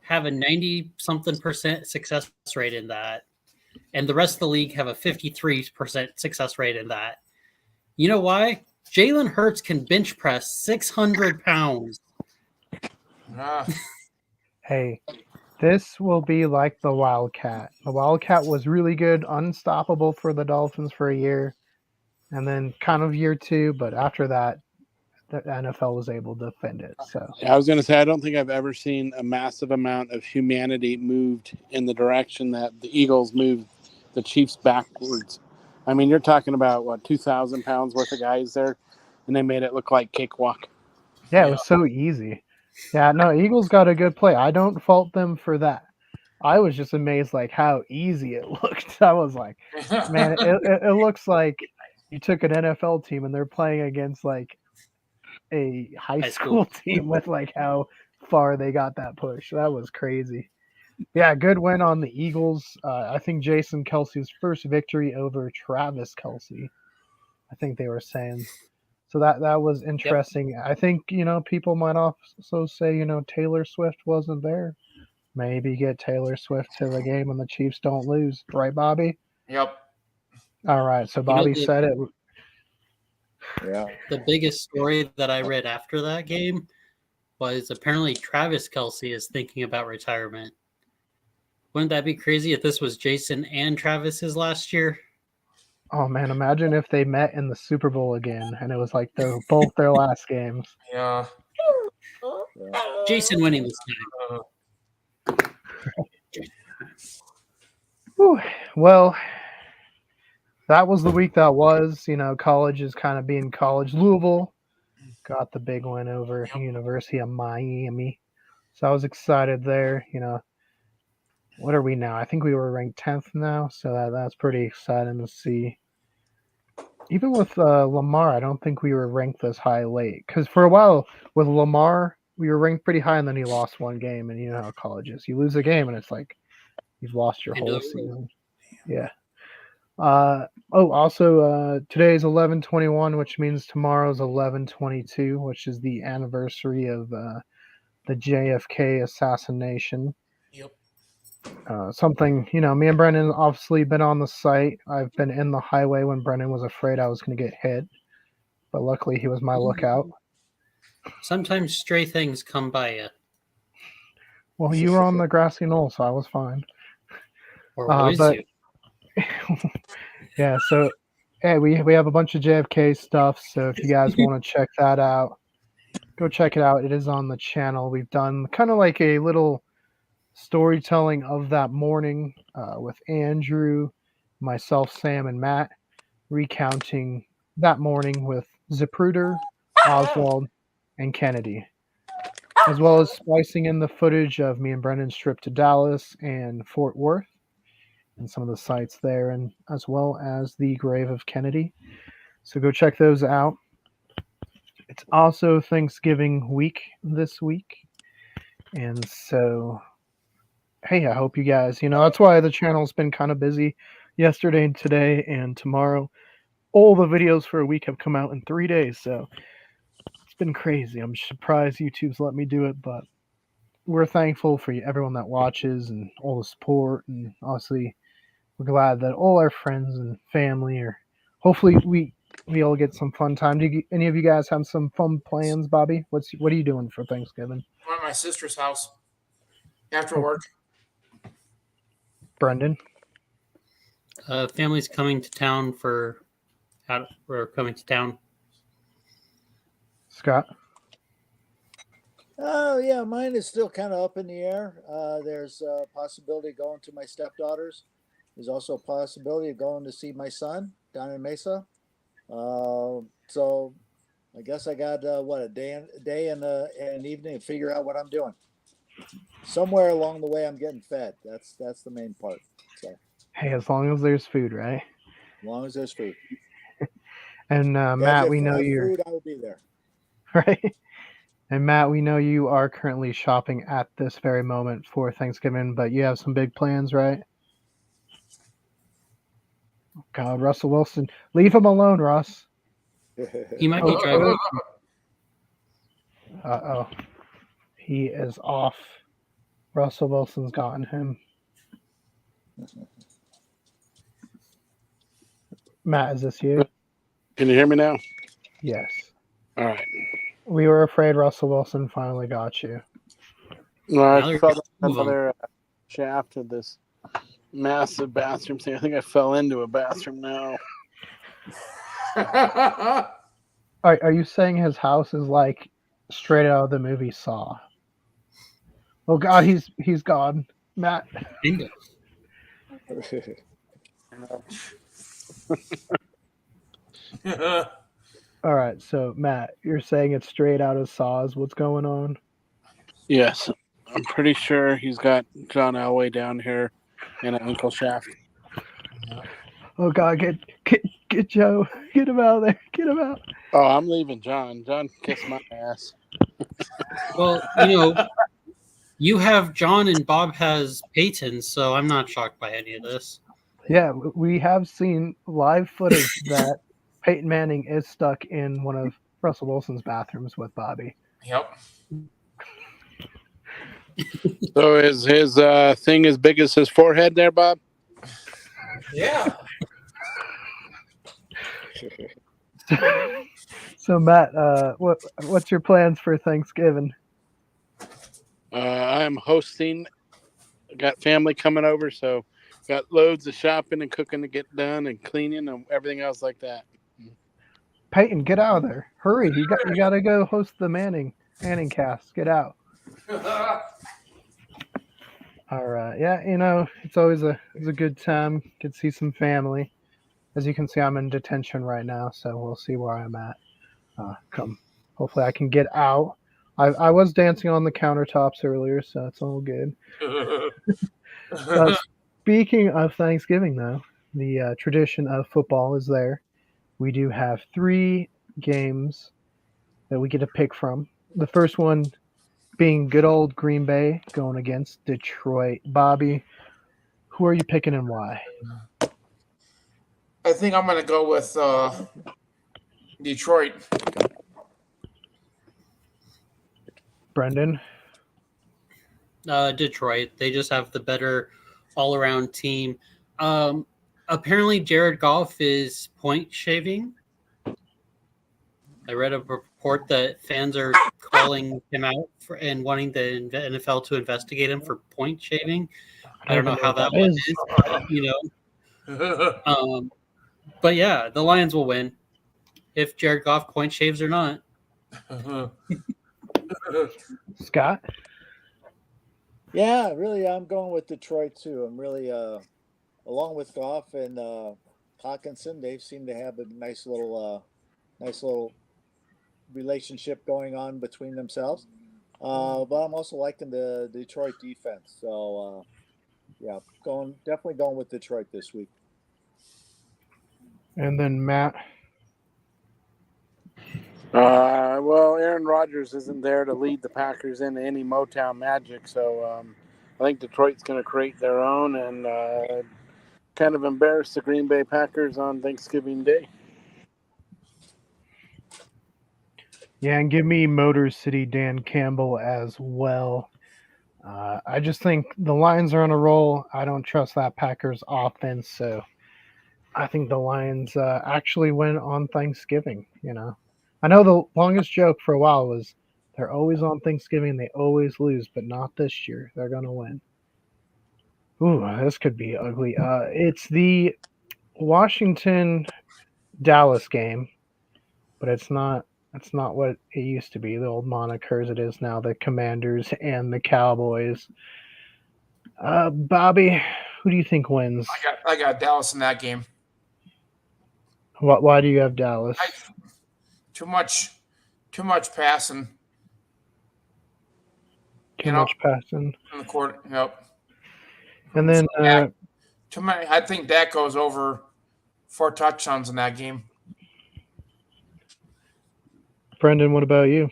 Speaker 1: have a 90-something% success rate in that, and the rest of the league have a 53% success rate in that. You know why? Jalen Hurts can bench press 600 pounds.
Speaker 2: Hey, this will be like the Wildcat. The Wildcat was really good, unstoppable for the Dolphins for a year, and then kind of year two, but after that, the NFL was able to defend it. So
Speaker 5: I was going to say, I don't think I've ever seen a massive amount of humanity moved in the direction that the Eagles moved the Chiefs backwards. I mean, you're talking about, 2,000 pounds worth of guys there, and they made it look like cakewalk.
Speaker 2: Yeah, it was so easy. Yeah, no, Eagles got a good play. I don't fault them for that. I was just amazed like how easy it looked. I was like, man, it looks like you took an NFL team and they're playing against like a high school team with like how far they got that push. That was crazy. Yeah, good win on the Eagles. I think Jason Kelsey's first victory over Travis Kelsey. I think they were saying. So that was interesting. Yep. I think, people might also say, Taylor Swift wasn't there. Maybe get Taylor Swift to the game and the Chiefs don't lose. Right, Bobby?
Speaker 3: Yep.
Speaker 2: All right. So Bobby said it.
Speaker 4: Yeah.
Speaker 1: The biggest story that I read after that game was apparently Travis Kelsey is thinking about retirement. Wouldn't that be crazy if this was Jason and Travis's last year?
Speaker 2: Oh man, imagine if they met in the Super Bowl again and it was like both their last games.
Speaker 3: Yeah.
Speaker 1: Jason winning this time.
Speaker 2: Well, that was the week that was. College is kind of being college. Louisville got the big win over University of Miami. So I was excited there. What are we now? I think we were ranked 10th now. So that's pretty exciting to see. Even with Lamar, I don't think we were ranked this high late. Because for a while with Lamar, we were ranked pretty high, and then he lost one game. And you know how college is. You lose a game, and it's like you've lost your whole season. Yeah. Also, today's 11/21, which means tomorrow's 11/22, which is the anniversary of the JFK assassination.
Speaker 3: Yep.
Speaker 2: Something, me and Brendan obviously been on the site. I've been in the highway when Brendan was afraid I was going to get hit, but luckily he was my lookout.
Speaker 1: Sometimes stray things come by you.
Speaker 2: Well, you were on the grassy knoll, so I was fine.
Speaker 1: Or was you?
Speaker 2: Yeah, so hey, we have a bunch of JFK stuff, so if you guys want to check that out, go check it out. It is on the channel. We've done kind of like a little storytelling of that morning with Andrew, myself, Sam, and Matt, recounting that morning with Zapruder, Oswald, and Kennedy, as well as splicing in the footage of me and Brendan's trip to Dallas and Fort Worth, and some of the sites there, and as well as the grave of Kennedy. So go check those out. It's also Thanksgiving week this week. And so, hey, I hope you guys, that's why the channel's been kind of busy yesterday and today and tomorrow. All the videos for a week have come out in 3 days. So it's been crazy. I'm surprised YouTube's let me do it, but we're thankful for everyone that watches and all the support. And honestly, we're glad that all our friends and family are. Hopefully, we all get some fun time. Do any of you guys have some fun plans, Bobby? What are you doing for Thanksgiving?
Speaker 3: I'm at my sister's house after work.
Speaker 2: Brendan?
Speaker 1: Family's coming to town we're coming to town.
Speaker 2: Scott?
Speaker 4: Oh, yeah, mine is still kind of up in the air. There's a possibility of going to my stepdaughter's. There's also a possibility of going to see my son down in Mesa. So I guess I got a day and an evening to figure out what I'm doing. Somewhere along the way, I'm getting fed. That's the main part. So,
Speaker 2: hey, as long as there's food, right?
Speaker 4: As long as there's food.
Speaker 2: And Matt, we know you're
Speaker 4: food. I will be there.
Speaker 2: Right. And Matt, we know you are currently shopping at this very moment for Thanksgiving, but you have some big plans, right? God, Russell Wilson. Leave him alone, Russ.
Speaker 1: He might be driving.
Speaker 2: Uh-oh. He is off. Russell Wilson's gotten him. Matt, is this you?
Speaker 5: Can you hear me now?
Speaker 2: Yes.
Speaker 5: All right.
Speaker 2: We were afraid Russell Wilson finally got you.
Speaker 5: No, I fell another shaft of this massive bathroom thing. I think I fell into a bathroom now.
Speaker 2: Are you saying his house is like straight out of the movie Saw? Oh God, he's gone, Matt. All right, so Matt, you're saying it's straight out of Saw is what's going on?
Speaker 5: Yes. I'm pretty sure he's got John Elway down here in an ankle shaft.
Speaker 2: Oh God, get Joe, get him out of there, get him out.
Speaker 5: Oh, I'm leaving John. John kissed my ass.
Speaker 1: Well, you have John and Bob has Peyton, so I'm not shocked by any of this.
Speaker 2: Yeah, we have seen live footage that Peyton Manning is stuck in one of Russell Wilson's bathrooms with Bobby.
Speaker 3: Yep.
Speaker 5: So is his thing as big as his forehead there, Bob?
Speaker 3: Yeah.
Speaker 2: So Matt, what's your plans for Thanksgiving?
Speaker 5: I am hosting. Got family coming over, so got loads of shopping and cooking to get done and cleaning and everything else like that.
Speaker 2: Peyton, get out of there! Hurry! You got to go host the Manning cast. Get out! All right, yeah, it's always it's a good time. Get to see some family. As you can see, I'm in detention right now, so we'll see where I'm at. Hopefully I can get out. I was dancing on the countertops earlier, so it's all good. Speaking of Thanksgiving, though, the tradition of football is there. We do have 3 games that we get to pick from. The first one being good old Green Bay going against Detroit. Bobby, who are you picking and why?
Speaker 3: I think I'm going to go with Detroit.
Speaker 2: Brendan?
Speaker 1: Detroit. They just have the better all-around team. Apparently, Jared Goff is point shaving. I read a report that fans are calling him out and wanting the NFL to investigate him for point shaving. I don't know how that one is, but yeah, the Lions will win if Jared Goff point shaves or not.
Speaker 2: Scott?
Speaker 4: Yeah, really, I'm going with Detroit too. I'm really, along with Goff and Hawkinson, they seem to have a nice little relationship going on between themselves. But I'm also liking the Detroit defense. So, yeah, definitely going with Detroit this week.
Speaker 2: And then Matt?
Speaker 5: Well, Aaron Rodgers isn't there to lead the Packers into any Motown magic, so I think Detroit's going to create their own and kind of embarrass the Green Bay Packers on Thanksgiving Day.
Speaker 2: Yeah, and give me Motor City Dan Campbell as well. I just think the Lions are on a roll. I don't trust that Packers offense, so I think the Lions actually win on Thanksgiving. I know the longest joke for a while was they're always on Thanksgiving, they always lose, but not this year. They're gonna win. Ooh, this could be ugly. It's the Washington Dallas game, but it's not. It's not what it used to be. The old monikers. It is now the Commanders and the Cowboys. Bobby, who do you think wins?
Speaker 3: I got Dallas in that game.
Speaker 2: Why do you have Dallas?
Speaker 3: Too much passing.
Speaker 2: Too much passing
Speaker 3: in the court. Yep.
Speaker 2: And then
Speaker 3: too many. I think Dak goes over 4 touchdowns in that game.
Speaker 2: Brendan, what about you?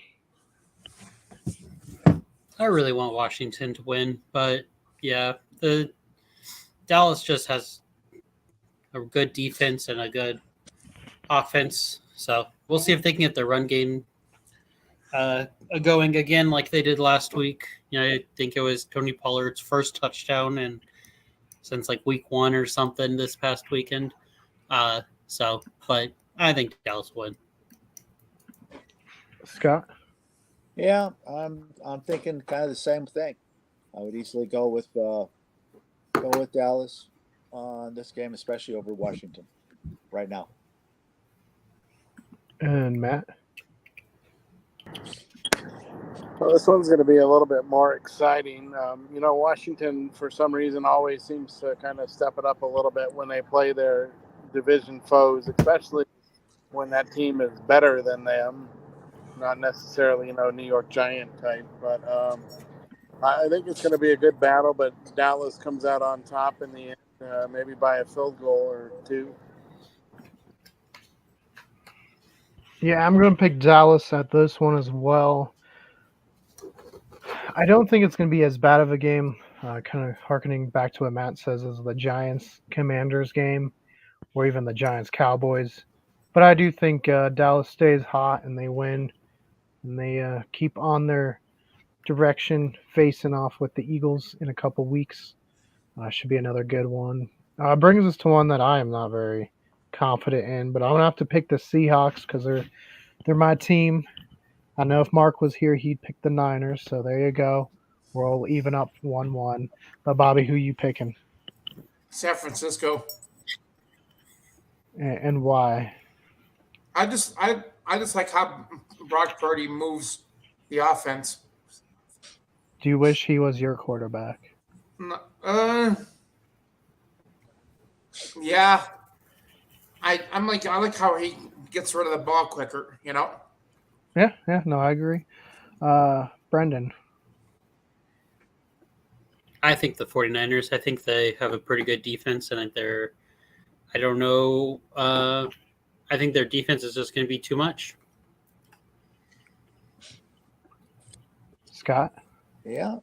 Speaker 1: I really want Washington to win, but yeah, the Dallas just has a good defense and a good offense. So we'll see if they can get the run game going again like they did last week. I think it was Tony Pollard's first touchdown and since like week 1 or something this past weekend. But I think Dallas won.
Speaker 2: Scott?
Speaker 4: Yeah, I'm thinking kind of the same thing. I would easily go with Dallas on this game, especially over Washington right now.
Speaker 2: And Matt?
Speaker 5: Well, this one's going to be a little bit more exciting. Washington, for some reason, always seems to kind of step it up a little bit when they play their division foes, especially when that team is better than them. Not necessarily, New York Giant type, but I think it's going to be a good battle, but Dallas comes out on top in the end, maybe by a field goal or two.
Speaker 2: Yeah, I'm going to pick Dallas at this one as well. I don't think it's going to be as bad of a game. Kind of harkening back to what Matt says is the Giants Commanders game, or even the Giants Cowboys. But I do think Dallas stays hot and they win, and they keep on their direction, facing off with the Eagles in a couple weeks. Should be another good one. Brings us to one that I am not very confident in, but I'm gonna have to pick the Seahawks because they're my team. I know if Mark was here, he'd pick the Niners. So there you go. We're all even up 1-1. But Bobby, who you picking
Speaker 3: San Francisco.
Speaker 2: and why?
Speaker 3: I just like how Brock Purdy moves the offense.
Speaker 2: Do you wish he was your quarterback?
Speaker 3: Uh, yeah. I like how he gets rid of the ball quicker.
Speaker 2: Yeah, no, I agree. Brendan,
Speaker 1: I think the 49ers, I think they have a pretty good defense. I don't know. I think their defense is just going to be too much.
Speaker 2: Scott.
Speaker 4: Yeah.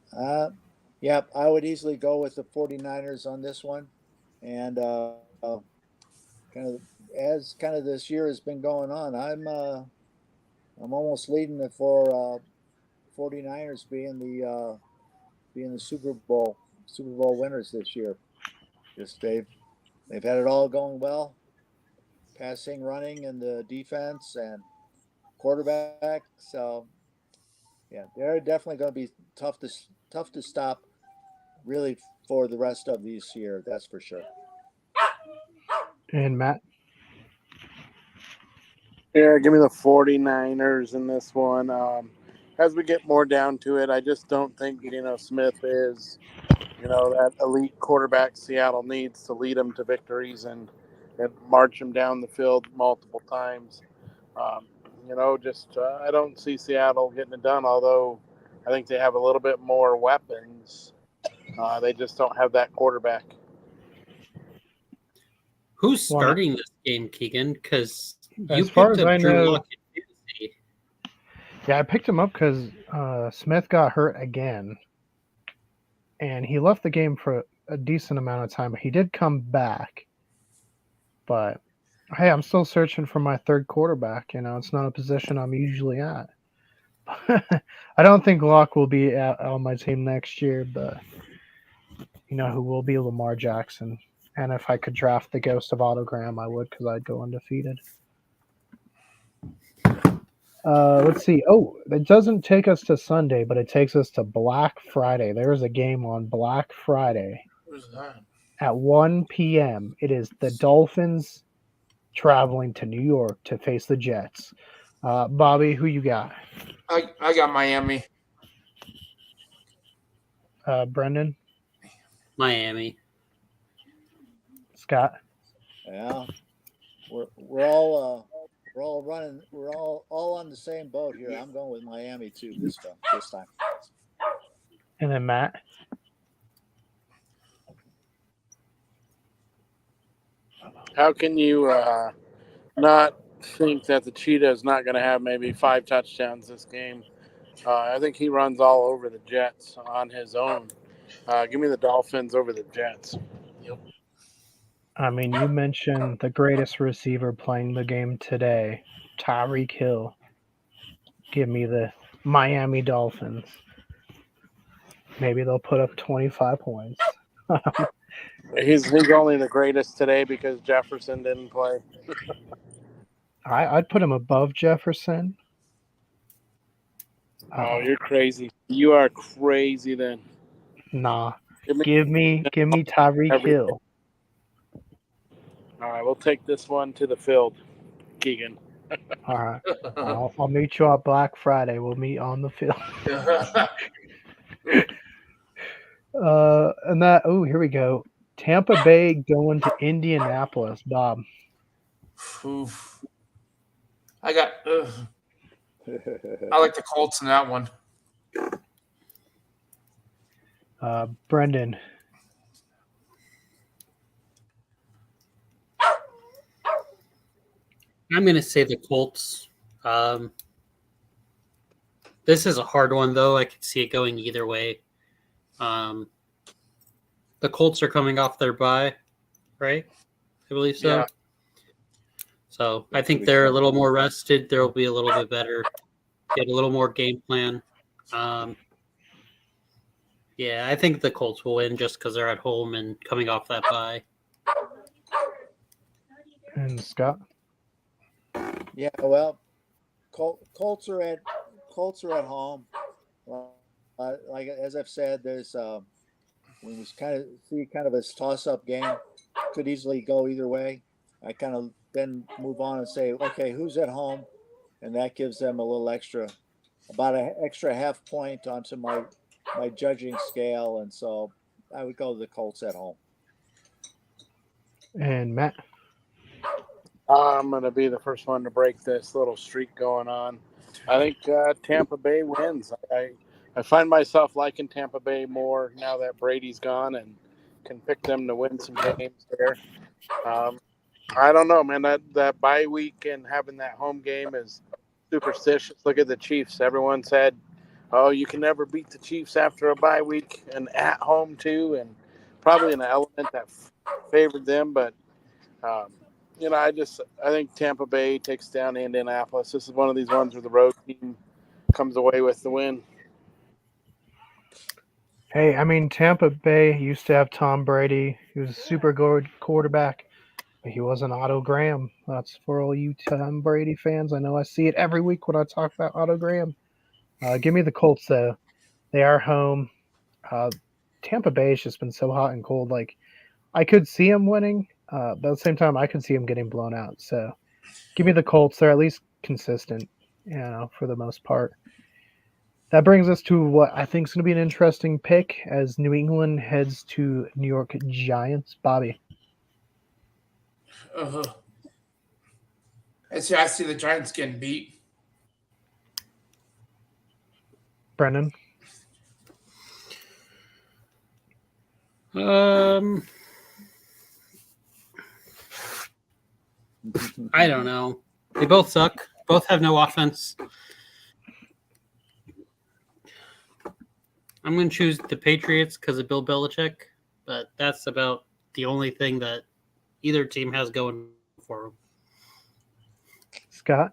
Speaker 4: Yep. I would easily go with the 49ers on this one. And kind of as this year has been going on, I'm almost leading it for 49ers being the Super Bowl winners this year. Just they've had it all going well, passing, running, and the defense and quarterback. So yeah, they're definitely going to be tough to stop, really, for the rest of this year. That's for sure.
Speaker 2: And Matt.
Speaker 5: Yeah, give me the 49ers in this one. As we get more down to it, I just don't think Geno Smith is, that elite quarterback Seattle needs to lead them to victories and march them down the field multiple times. Um, I don't see Seattle getting it done, although I think they have a little bit more weapons. They just don't have that quarterback.
Speaker 1: Who's starting this game, Keegan? Because you
Speaker 2: as far
Speaker 1: picked
Speaker 2: as
Speaker 1: up
Speaker 2: I
Speaker 1: Drew
Speaker 2: know,
Speaker 1: Lock in fantasy.
Speaker 2: Yeah, I picked him up because Smith got hurt again, and he left the game for a decent amount of time. But he did come back. But hey, I'm still searching for my third quarterback. It's not a position I'm usually at. I don't think Locke will be on my team next year, but who will be Lamar Jackson. And if I could draft the Ghost of Autogram, I would because I'd go undefeated. Let's see. Oh, it doesn't take us to Sunday, but it takes us to Black Friday. There is a game on Black Friday
Speaker 3: Who's that?
Speaker 2: at 1 p.m. It is the Dolphins traveling to New York to face the Jets. Bobby, who you got?
Speaker 3: I got Miami.
Speaker 2: Brendan?
Speaker 1: Miami.
Speaker 2: Scott?
Speaker 4: Yeah, we're all running. We're all on the same boat here. I'm going with Miami too this time.
Speaker 2: And then Matt?
Speaker 5: How can you not think that the Cheetah is not going to have maybe 5 touchdowns this game? I think he runs all over the Jets on his own. Give me the Dolphins over the Jets.
Speaker 3: Yep.
Speaker 2: I mean, you mentioned the greatest receiver playing the game today, Tyreek Hill. Give me the Miami Dolphins. Maybe they'll put up 25 points.
Speaker 5: He's only the greatest today because Jefferson didn't play.
Speaker 2: I'd put him above Jefferson.
Speaker 5: Oh, you're crazy. You are crazy then.
Speaker 2: Nah. Give me Tyreek Hill.
Speaker 5: All right, we'll take this one to the field, Keegan.
Speaker 2: All right. I'll meet you on Black Friday. We'll meet on the field. Here we go. Tampa Bay going to Indianapolis. Bob.
Speaker 3: Oof. I like the Colts in that one.
Speaker 2: Brendan.
Speaker 1: I'm going to say the Colts. This is a hard one, though. I could see it going either way. Um, the Colts are coming off their bye, right? I believe so.
Speaker 5: Yeah.
Speaker 1: So I think they're a little more rested. They'll be a little bit better, get a little more game plan. Yeah, I think the Colts will win just because they're at home and coming off that bye.
Speaker 2: And Scott.
Speaker 4: Yeah, well, Colts are at home. Like as I've said, there's we was kind of see kind of a toss-up game. Could easily go either way. I kind of then move on and say, okay, who's at home, and that gives them a little extra, about an extra half point onto my judging scale, and so I would go the Colts at home.
Speaker 2: And Matt.
Speaker 5: I'm going to be the first one to break this little streak going on. I think Tampa Bay wins. I find myself liking Tampa Bay more now that Brady's gone and can pick them to win some games there. I don't know, man. That bye week and having that home game is superstitious. Look at the Chiefs. Everyone said, oh, you can never beat the Chiefs after a bye week and at home too, and probably an element that favored them. But I think Tampa Bay takes down Indianapolis. This is one of these ones where the road team comes away with the win.
Speaker 2: Hey, I mean, Tampa Bay used to have Tom Brady. He was a super good quarterback, but he wasn't Otto Graham. That's for all you Tom Brady fans. I know I see it every week when I talk about Otto Graham. Give me the Colts, though. They are home. Tampa Bay has just been so hot and cold. Like, I could see them winning, but at the same time, I could see them getting blown out. So give me the Colts. They're at least consistent, for the most part. That brings us to what I think is going to be an interesting pick as New England heads to New York Giants. Bobby.
Speaker 3: I see the Giants getting beat.
Speaker 2: Brendan.
Speaker 1: I don't know. They both suck. Both have no offense. I'm going to choose the Patriots because of Bill Belichick, but that's about the only thing that either team has going for them.
Speaker 2: Scott.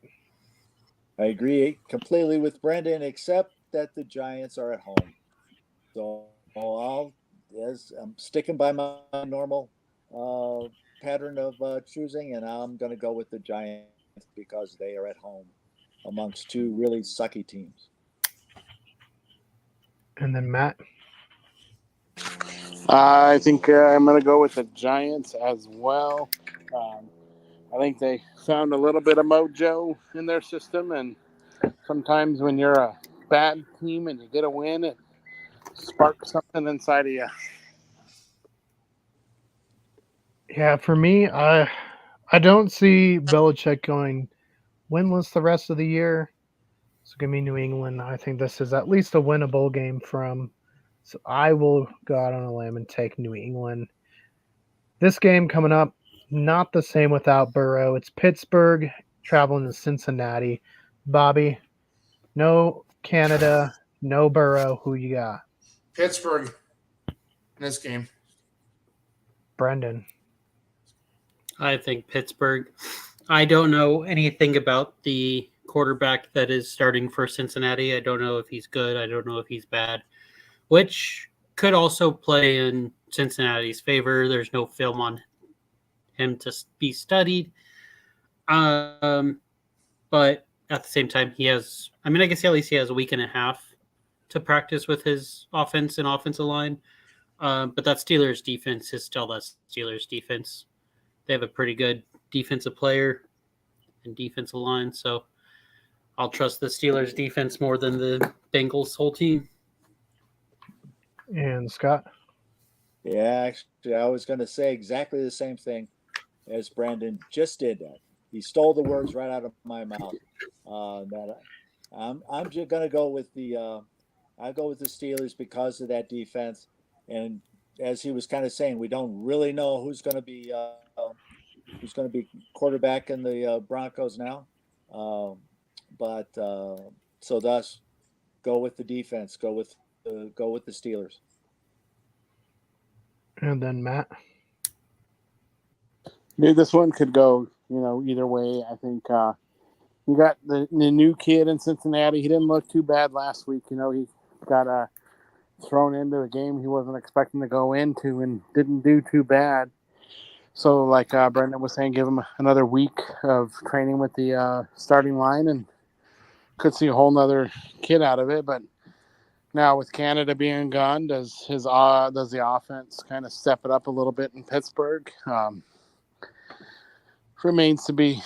Speaker 4: I agree completely with Brendan, except that the Giants are at home. So I'm sticking by my normal pattern of choosing, and I'm going to go with the Giants because they are at home amongst two really sucky teams.
Speaker 2: And then Matt.
Speaker 5: I think I'm going to go with the Giants as well. I think they found a little bit of mojo in their system, and sometimes when you're a bad team and you get a win, it sparks something inside of you.
Speaker 2: Yeah, for me, I don't see Belichick going winless the rest of the year. So give me New England. I think this is at least a winnable game from. So I will go out on a limb and take New England. This game coming up, not the same without Burrow. It's Pittsburgh traveling to Cincinnati. Bobby, no Canada, no Burrow. Who you got?
Speaker 3: Pittsburgh in this game.
Speaker 2: Brendan.
Speaker 1: I think Pittsburgh. I don't know anything about the quarterback that is starting for Cincinnati. I don't know if he's good. I don't know if he's bad, which could also play in Cincinnati's favor. There's no film on him to be studied. But at the same time, I guess at least he has a week and a half to practice with his offense and offensive line. But that Steelers defense is still that Steelers defense. They have a pretty good defensive player and defensive line, so I'll trust the Steelers defense more than the Bengals whole team.
Speaker 2: And Scott?
Speaker 4: Yeah, actually, I was going to say exactly the same thing as Brandon just did. That he stole the words right out of my mouth. I'm just going to go with the I go with the Steelers because of that defense. And as he was kind of saying, we don't really know who's going to be quarterback in the Broncos now. Um, but so thus, go with the defense. Go with the Steelers.
Speaker 2: And then Matt.
Speaker 5: Dude, this one could go, either way. I think you got the new kid in Cincinnati. He didn't look too bad last week. He got thrown into a game he wasn't expecting to go into and didn't do too bad. So, like Brendan was saying, give him another week of training with the starting line and could see a whole nother kid out of it. But now with Canada being gone, does the offense kind of step it up a little bit in Pittsburgh? Remains to be,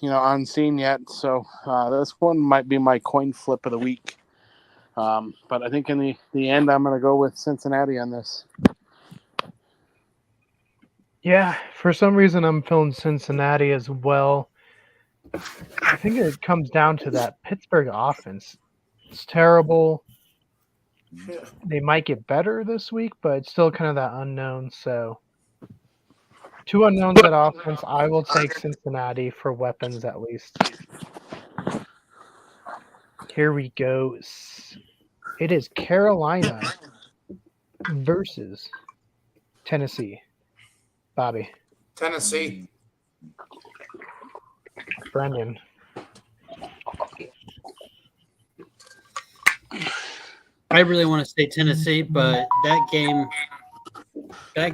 Speaker 5: unseen yet. So this one might be my coin flip of the week. But I think in the end, I'm going to go with Cincinnati on this.
Speaker 2: Yeah, for some reason I'm feeling Cincinnati as well. I think it comes down to that Pittsburgh offense. It's terrible. They might get better this week, but it's still kind of that unknown. So, two unknowns at offense. I will take Cincinnati for weapons at least. Here we go. It is Carolina versus Tennessee. Bobby.
Speaker 3: Tennessee.
Speaker 2: Brendan.
Speaker 1: I really want to say Tennessee, but that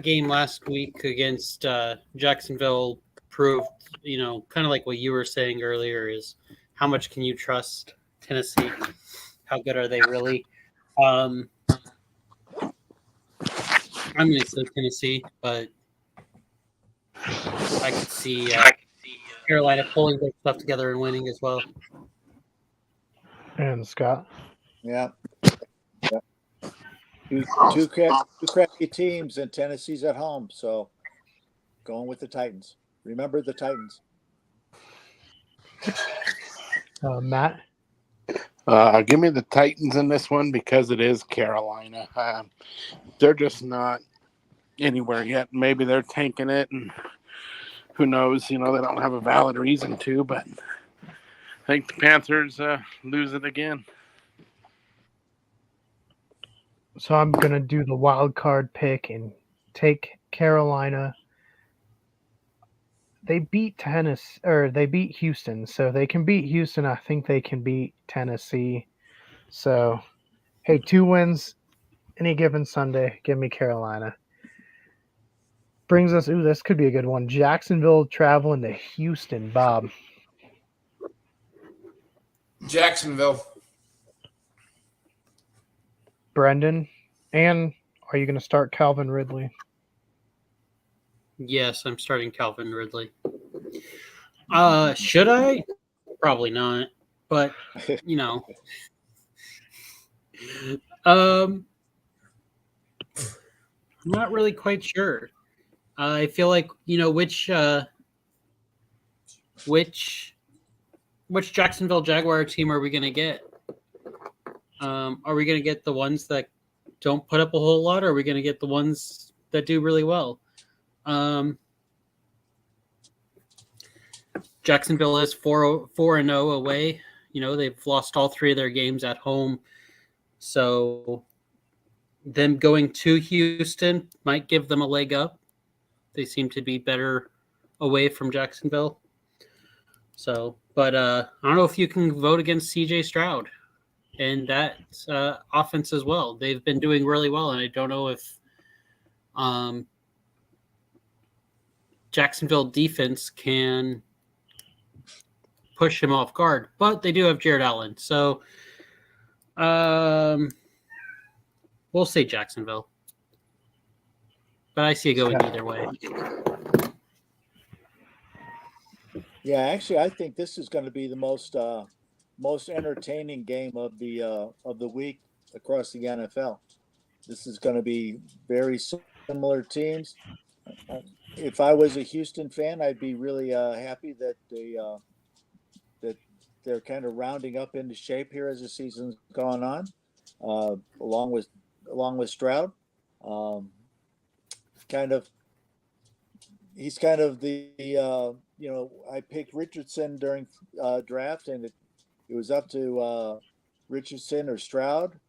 Speaker 1: game last week against Jacksonville proved, kind of like what you were saying earlier, is how much can you trust Tennessee? How good are they really? I'm going to say Tennessee, but I could see Carolina pulling their stuff together and winning as well.
Speaker 2: And Scott.
Speaker 4: Yeah. Two crappy teams, and Tennessee's at home, so going with the Titans. Remember the Titans.
Speaker 2: Matt.
Speaker 5: Give me the Titans in this one because it is Carolina. They're just not anywhere yet. Maybe they're tanking it, and who knows? They don't have a valid reason to, but I think the Panthers lose it again.
Speaker 2: So I'm going to do the wild card pick and take Carolina. They beat Tennessee, or they beat Houston, so they can beat Houston. I think they can beat Tennessee. So, hey, 2 wins any given Sunday. Give me Carolina. Brings us, this could be a good one. Jacksonville traveling to Houston, Bob.
Speaker 3: Jacksonville.
Speaker 2: Brendan. And are you going to start Calvin Ridley?
Speaker 1: Yes, I'm starting Calvin Ridley. Should I? Probably not. But, I'm not really quite sure. I feel like, which Jacksonville Jaguar team are we going to get? Are we going to get the ones that don't put up a whole lot, or are we going to get the ones that do really well? Jacksonville is 4-0 away. They've lost all 3 of their games at home. So them going to Houston might give them a leg up. They seem to be better away from Jacksonville. So, but I don't know if you can vote against CJ Stroud and that offense as well. They've been doing really well, and I don't know if Jacksonville defense can push him off guard, but they do have Jared Allen. So we'll say Jacksonville. But I see it going either way.
Speaker 4: Yeah, actually, I think this is going to be the most entertaining game of the week across the NFL. This is going to be very similar teams. If I was a Houston fan, I'd be really happy that they're kind of rounding up into shape here as the season's gone on, along with Stroud. Um, kind of, he's kind of the I picked Richardson during draft, and it was up to Richardson or Stroud,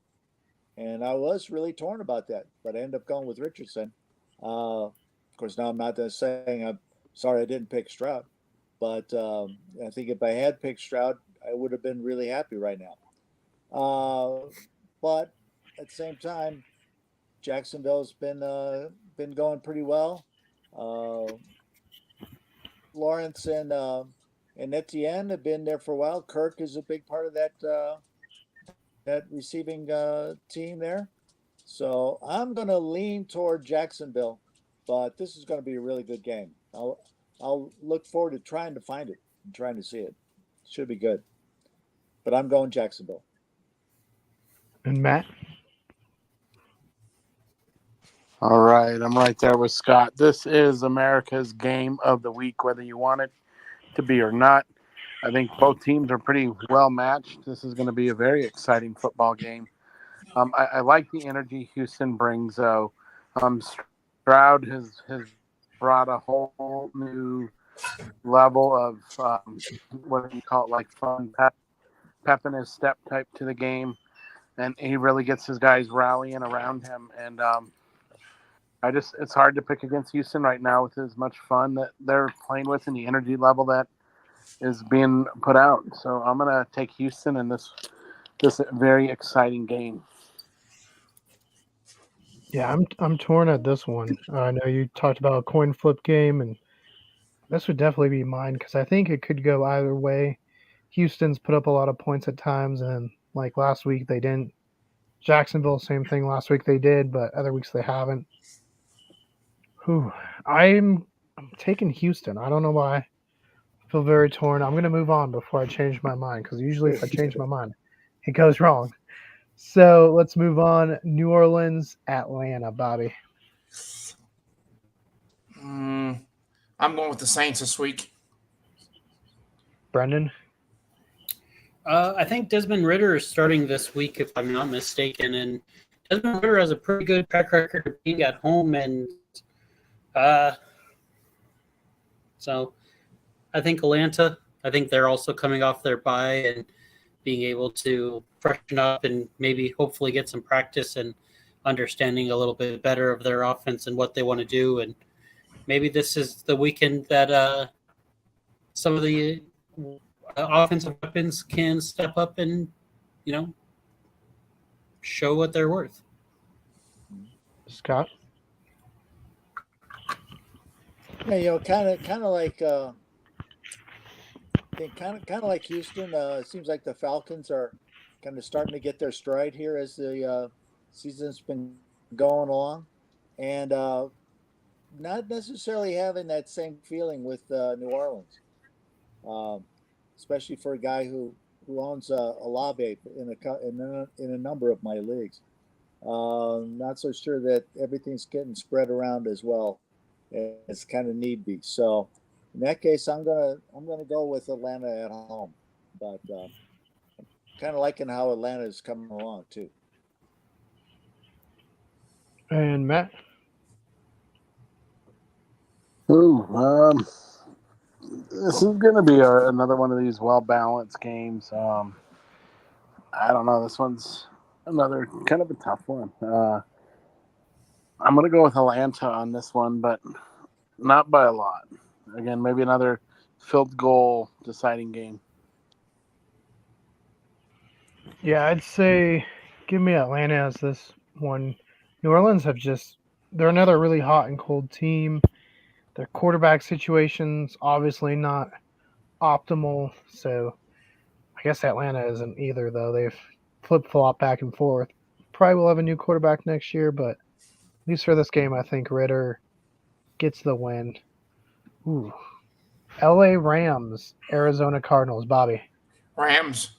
Speaker 4: and I was really torn about that, but I ended up going with Richardson. Of course, now I'm not saying I'm sorry I didn't pick Stroud, but I think if I had picked Stroud, I would have been really happy right now. But at the same time, Jacksonville's been going pretty well. Uh, Lawrence and Etienne have been there for a while. Kirk is a big part of that receiving team there. So I'm going to lean toward Jacksonville, but this is going to be a really good game. I'll look forward to trying to find it and trying to see it. Should be good. But I'm going Jacksonville.
Speaker 2: And Matt?
Speaker 5: All right, I'm right there with Scott. This is America's game of the week, whether you want it to be or not. I think both teams are pretty well matched. This is going to be a very exciting football game. I like the energy Houston brings, though. Stroud has brought a whole new level of what do you call it, like fun, pep in his step type to the game, and he really gets his guys rallying around him. And it's hard to pick against Houston right now with as much fun that they're playing with and the energy level that is being put out. So I'm gonna take Houston in this very exciting game.
Speaker 2: Yeah, I'm torn at this one. I know you talked about a coin flip game, and this would definitely be mine because I think it could go either way. Houston's put up a lot of points at times, and like last week they didn't. Jacksonville, same thing. Last week they did, but other weeks they haven't. Whew. I'm taking Houston. I don't know why. I feel very torn. I'm going to move on before I change my mind because usually if I change my mind, it goes wrong. So let's move on. New Orleans, Atlanta, Bobby.
Speaker 3: I'm going with the Saints this week.
Speaker 2: Brendan?
Speaker 1: I think Desmond Ritter is starting this week, if I'm not mistaken, and Desmond Ritter has a pretty good track record of being at home, and so I think Atlanta. I think they're also coming off their bye and being able to freshen up and maybe hopefully get some practice and understanding a little bit better of their offense and what they want to do, and maybe this is the weekend that some of the offensive weapons can step up and, show what they're worth.
Speaker 2: Scott?
Speaker 4: Yeah, kind of like I think kind of like Houston. It seems like the Falcons are kind of starting to get their stride here as the season's been going along, and not necessarily having that same feeling with New Orleans, especially for a guy who owns Olave in a number of my leagues. Not so sure that everything's getting spread around as well as kind of need be. So in that case, I'm gonna go with Atlanta at home, but kind of liking how Atlanta is coming along too.
Speaker 2: And Matt?
Speaker 5: Ooh, this is going to be another one of these well-balanced games. I don't know. This one's another kind of a tough one. I'm going to go with Atlanta on this one, but not by a lot. Again, maybe another field goal deciding game.
Speaker 2: Yeah, I'd say give me Atlanta as this one. New Orleans they're another really hot and cold team. Their quarterback situation's obviously not optimal, so I guess Atlanta isn't either, though. They've flip-flopped back and forth. Probably will have a new quarterback next year, but at least for this game, I think Ritter gets the win. Ooh. LA Rams, Arizona Cardinals. Bobby.
Speaker 3: Rams.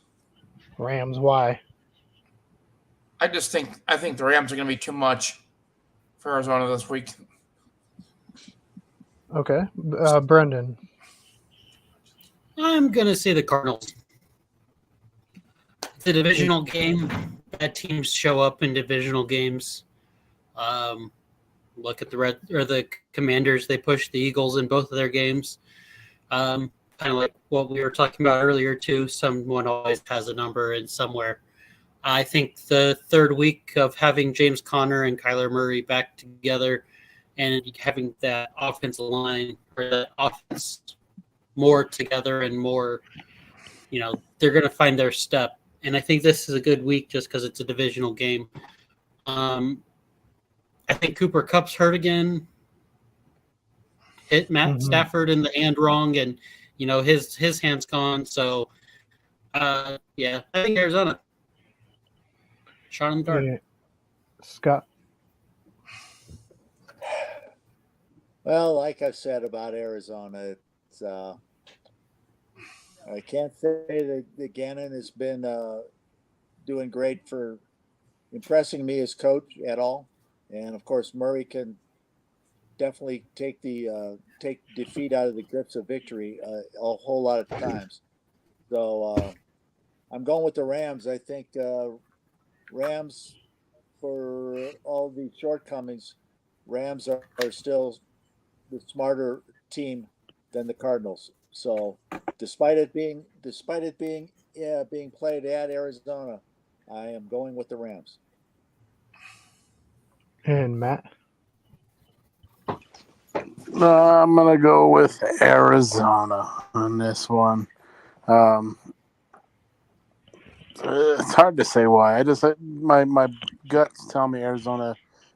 Speaker 2: Rams, why?
Speaker 3: I think the Rams are going to be too much for Arizona this week.
Speaker 2: Okay. Brendan.
Speaker 1: I'm going to say the Cardinals. It's a divisional game. Bad teams show up in divisional games. Look at the Commanders. They pushed the Eagles in both of their games. Kind of like what we were talking about earlier too. Someone always has a number in somewhere. I think the third week of having James Conner and Kyler Murray back together and having that offensive line or the offense more together and more, they're going to find their step. And I think this is a good week just because it's a divisional game. I think Cooper Kupp's hurt again. Hit Matt Stafford in the hand wrong, and his hand's gone. So, yeah, I think Arizona. Shot in the dark.
Speaker 2: Yeah. Scott.
Speaker 4: Well, like I said about Arizona, it's I can't say that Gannon has been doing great for impressing me as coach at all, and of course Murray can definitely take defeat out of the grips of victory a whole lot of times. So I'm going with the Rams. I think Rams, for all the shortcomings, Rams are still the smarter team than the Cardinals. So despite it being being played at Arizona, I am going with the Rams.
Speaker 2: And Matt.
Speaker 5: I'm gonna go with Arizona on this one. It's hard to say why. My guts tell me Arizona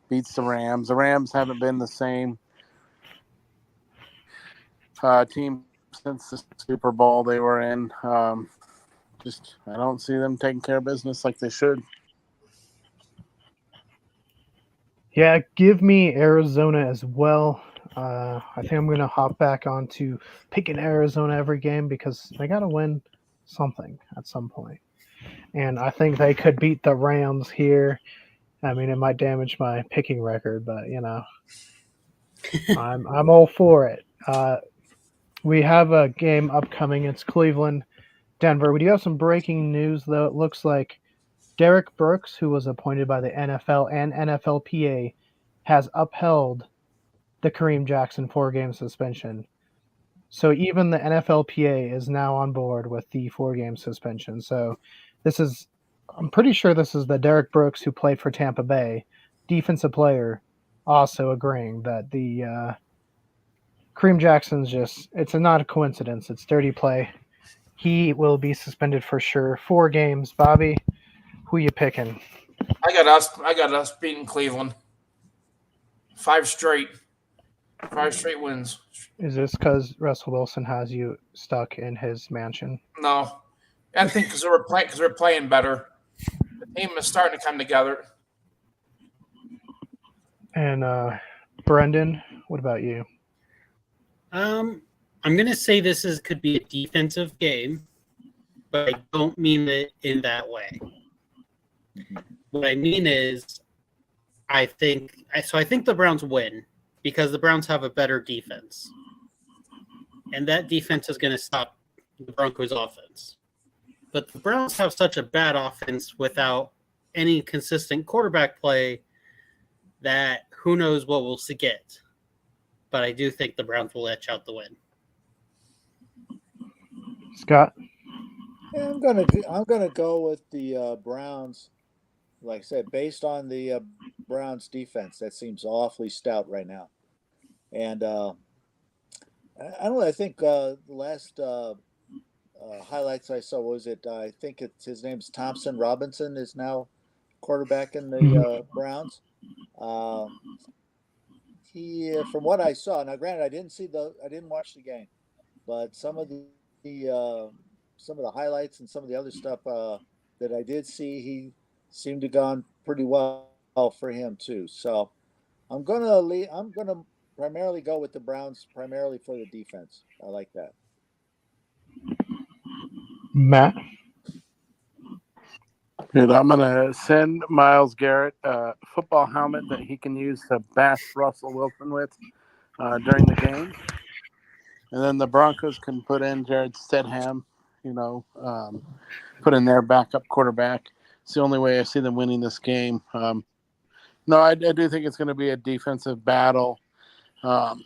Speaker 5: beats the Rams. The Rams haven't been the same team since the Super Bowl they were in. I don't see them taking care of business like they should.
Speaker 2: Yeah, give me Arizona as well. I think I'm going to hop back onto picking Arizona every game because they got to win something at some point. And I think they could beat the Rams here. I mean, it might damage my picking record, but I'm all for it. We have a game upcoming. It's Cleveland, Denver. We do have some breaking news, though. It looks like Derek Brooks, who was appointed by the NFL and NFLPA, has upheld the Kareem Jackson 4-game suspension. So even the NFLPA is now on board with the 4-game suspension. So I'm pretty sure this is the Derek Brooks who played for Tampa Bay, defensive player, also agreeing that the Kareem Jackson's it's not a coincidence. It's dirty play. He will be suspended for sure. 4 games. Bobby, who you picking?
Speaker 3: I got us beating Cleveland. 5 straight wins.
Speaker 2: Is this because Russell Wilson has you stuck in his mansion?
Speaker 3: No, I think because we're playing better. The team is starting to come together.
Speaker 2: And Brendan, what about you?
Speaker 1: I'm gonna say could be a defensive game, but I don't mean it in that way. What I mean is, I think the Browns win because the Browns have a better defense, and that defense is going to stop the Broncos' offense. But the Browns have such a bad offense without any consistent quarterback play that who knows what we'll get. But I do think the Browns will etch out the win.
Speaker 2: Scott?
Speaker 4: Yeah, I'm gonna go with the Browns. Like I said, based on the Browns defense, that seems awfully stout right now. And I don't know. I think the last highlights I saw I think his name's Thompson Robinson is now quarterback in the Browns. He, from what I saw, now granted I didn't watch the game, but some of the highlights and some of the other stuff that I did see, he seemed to have gone pretty well for him too. So I'm gonna primarily go with the Browns, primarily for the defense. I like that.
Speaker 2: Matt?
Speaker 5: Dude, I'm gonna send Myles Garrett a football helmet that he can use to bash Russell Wilson with during the game, and then the Broncos can put in Jared Stidham, put in their backup quarterback. It's the only way I see them winning this game. No, I do think it's going to be a defensive battle. Um,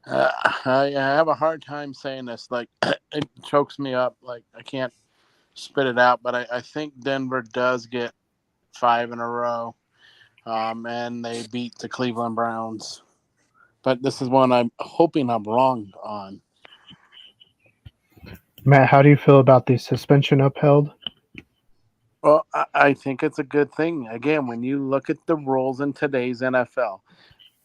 Speaker 5: I have a hard time saying this. Like, it chokes me up. Like, I can't spit it out. But I think Denver does get 5 in a row, and they beat the Cleveland Browns. But this is one I'm hoping I'm wrong on.
Speaker 2: Matt, how do you feel about the suspension upheld?
Speaker 5: Well, I think it's a good thing. Again, when you look at the rules in today's NFL,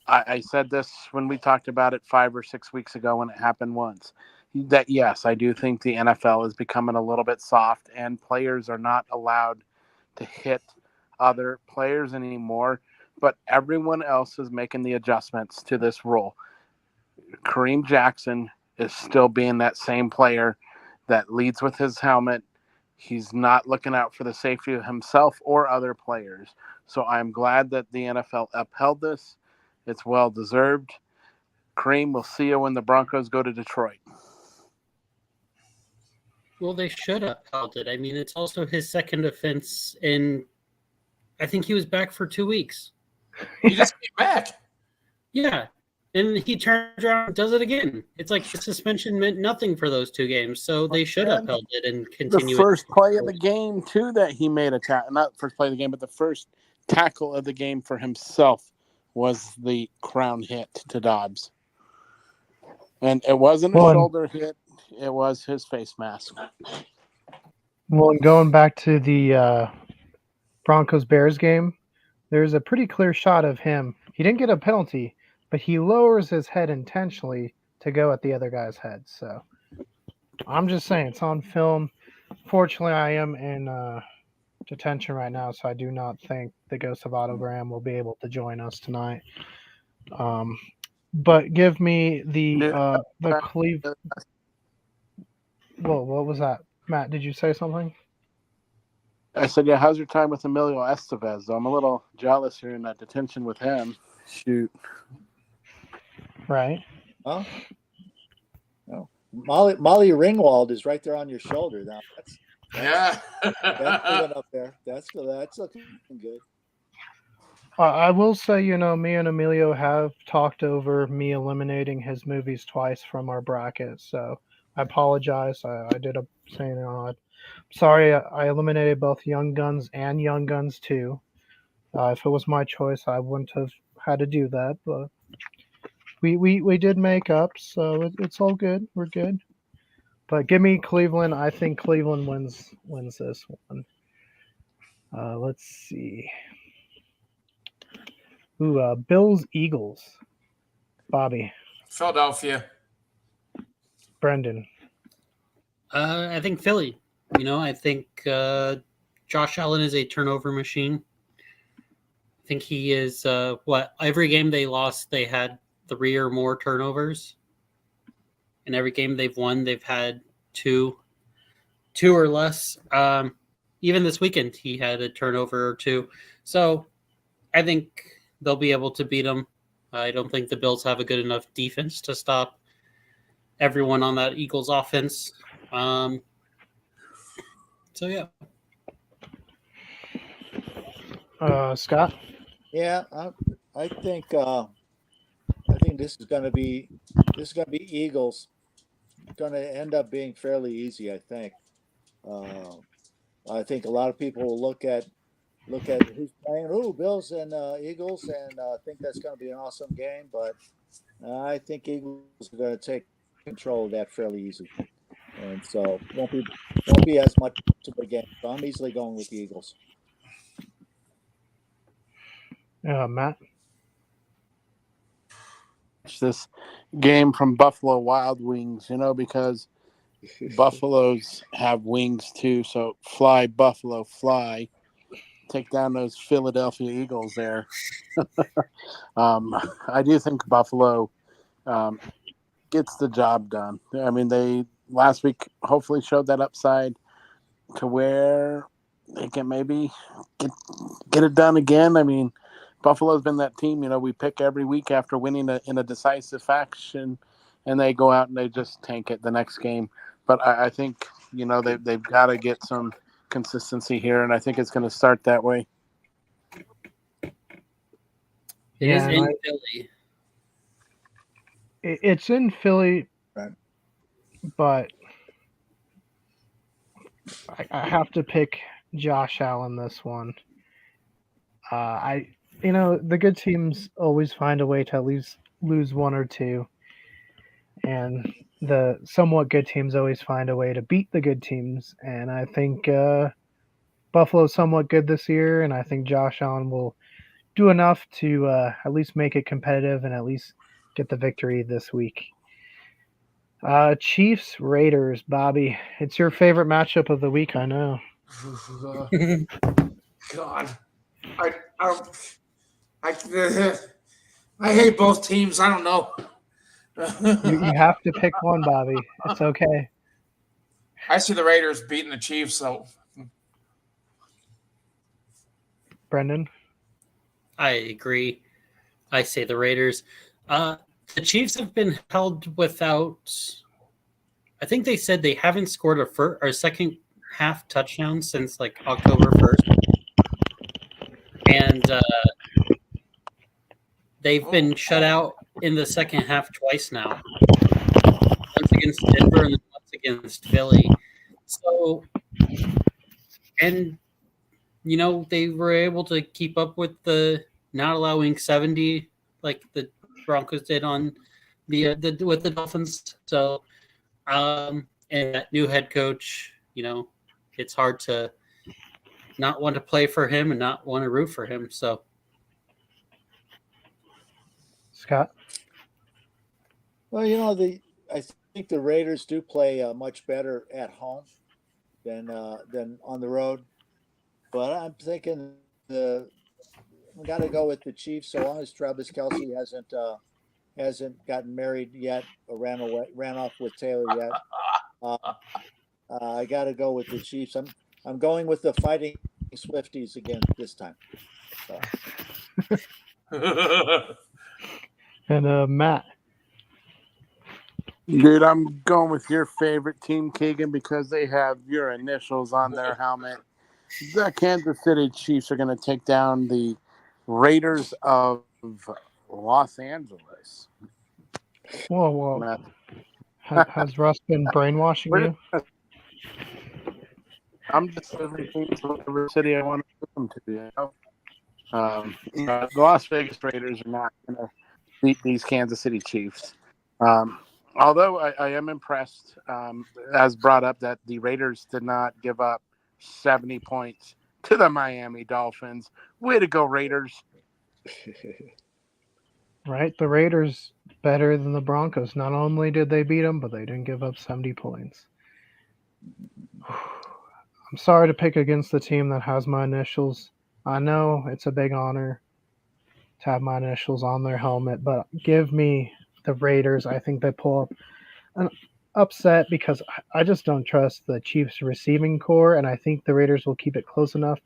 Speaker 5: I said this when we talked about it 5 or 6 weeks ago when it happened once. That yes, I do think the NFL is becoming a little bit soft, and players are not allowed to hit other players anymore. But everyone else is making the adjustments to this rule. Kareem Jackson is still being that same player that leads with his helmet. He's not looking out for the safety of himself or other players. So I'm glad that the NFL upheld this. It's well deserved. Kareem, we'll see you when the Broncos go to Detroit.
Speaker 1: Well, they should have upheld it. I mean, it's also his second offense, and I think he was back for 2 weeks.
Speaker 3: He just came back.
Speaker 1: Yeah, and he turns around and does it again. It's like the suspension meant nothing for those 2 games, so they should have upheld it and
Speaker 5: The
Speaker 1: continue
Speaker 5: first play of the game, too, that he made a tackle. Not first play of the game, but the first tackle of the game for himself was the crown hit to Dobbs. And it wasn't a shoulder hit. It was his face mask.
Speaker 2: Well, and going back to the Broncos-Bears game, there's a pretty clear shot of him. He didn't get a penalty, but he lowers his head intentionally to go at the other guy's head. So I'm just saying, it's on film. Fortunately, I am in detention right now, so I do not think the Ghost of Otto Graham will be able to join us tonight. But give me the Cleveland. Whoa, what was that? Matt, did you say something?
Speaker 5: I said, yeah, how's your time with Emilio Estevez? I'm a little jealous you're in that detention with him. Shoot.
Speaker 2: Right.
Speaker 4: Huh? No. Molly Ringwald is right there on your shoulder now.
Speaker 3: Yeah.
Speaker 4: That's good up there. That's looking good.
Speaker 2: I will say, me and Emilio have talked over me eliminating his movies twice from our bracket, so I apologize. I did say, sorry, I eliminated both Young Guns and Young Guns 2. If it was my choice, I wouldn't have had to do that, but we did make up, so it's all good. We're good. But give me Cleveland. I think Cleveland wins this one. Let's see. Ooh, Bills Eagles. Bobby.
Speaker 3: Philadelphia.
Speaker 2: Brendan.
Speaker 1: I think Philly. I think Josh Allen is a turnover machine. I think he is every game they lost, they had 3 or more turnovers. And every game they've won, they've had 2 or less. Even this weekend, he had a turnover or 2. So I think they'll be able to beat them. I don't think the Bills have a good enough defense to stop everyone on that Eagles offense. So yeah.
Speaker 2: Scott.
Speaker 4: Yeah, I think this is going to be Eagles. Going to end up being fairly easy. I think. I think a lot of people will look at who's playing. Ooh, Bills and Eagles, and think that's going to be an awesome game. But I think Eagles are going to take control of that fairly easy, and so won't be as much of a game. So I'm easily going with the Eagles.
Speaker 2: Matt.
Speaker 5: This game from Buffalo Wild Wings, because Buffaloes have wings too. So fly, Buffalo, fly. Take down those Philadelphia Eagles there. I do think Buffalo gets the job done. I mean, they last week hopefully showed that upside to where they can maybe get it done again. I mean, Buffalo's been that team, we pick every week after winning in a decisive fashion, and they go out and they just tank it the next game. But I think, they've got to get some consistency here, and I think it's going to start that way.
Speaker 1: It is
Speaker 2: Yeah,
Speaker 1: in Philly.
Speaker 2: it's in Philly,
Speaker 4: Right.
Speaker 2: but I have to pick Josh Allen this one. The good teams always find a way to at least lose one or two, and the somewhat good teams always find a way to beat the good teams. And I think Buffalo's somewhat good this year, and I think Josh Allen will do enough to at least make it competitive and at least get the victory this week. Chiefs Raiders, Bobby. It's your favorite matchup of the week, I know.
Speaker 3: God, I, I, I hate both teams. I don't know.
Speaker 2: You have to pick one, Bobby. It's okay.
Speaker 3: I see the Raiders beating the Chiefs, so
Speaker 2: Brendan.
Speaker 1: I agree. I say the Raiders. The Chiefs have been held without. I think they said they haven't scored a second half touchdown since like October 1st, and they've been shut out in the second half twice now. Once against Denver and then once against Philly. So, and they were able to keep up with the not allowing 70 like the Broncos did on the with the Dolphins. So, and that new head coach, it's hard to not want to play for him and not want to root for him. So,
Speaker 2: Scott.
Speaker 4: Well, I think the Raiders do play much better at home than on the road, but I'm thinking we got to go with the Chiefs so long as Travis Kelsey hasn't gotten married yet or ran off with Taylor yet. I got to go with the Chiefs. I'm going with the Fighting Swifties again this time. So.
Speaker 2: And Matt.
Speaker 5: Dude, I'm going with your favorite team, Keegan, because they have your initials on their helmet. The Kansas City Chiefs are going to take down the Raiders of Los Angeles.
Speaker 2: Whoa. Has Russ been brainwashing you?
Speaker 5: I'm just living things in whatever city I want to put them to. The Las Vegas Raiders are not going to beat these Kansas City Chiefs. Although I am impressed, as brought up, that the Raiders did not give up 70 points to the Miami Dolphins. Way to go, Raiders.
Speaker 2: Right? The Raiders better than the Broncos. Not only did they beat them, but they didn't give up 70 points. I'm sorry to pick against the team that has my initials. I know it's a big honor to have my initials on their helmet, but give me the Raiders. I think they pull up an upset because I just don't trust the Chiefs receiving core, and I think the Raiders will keep it close enough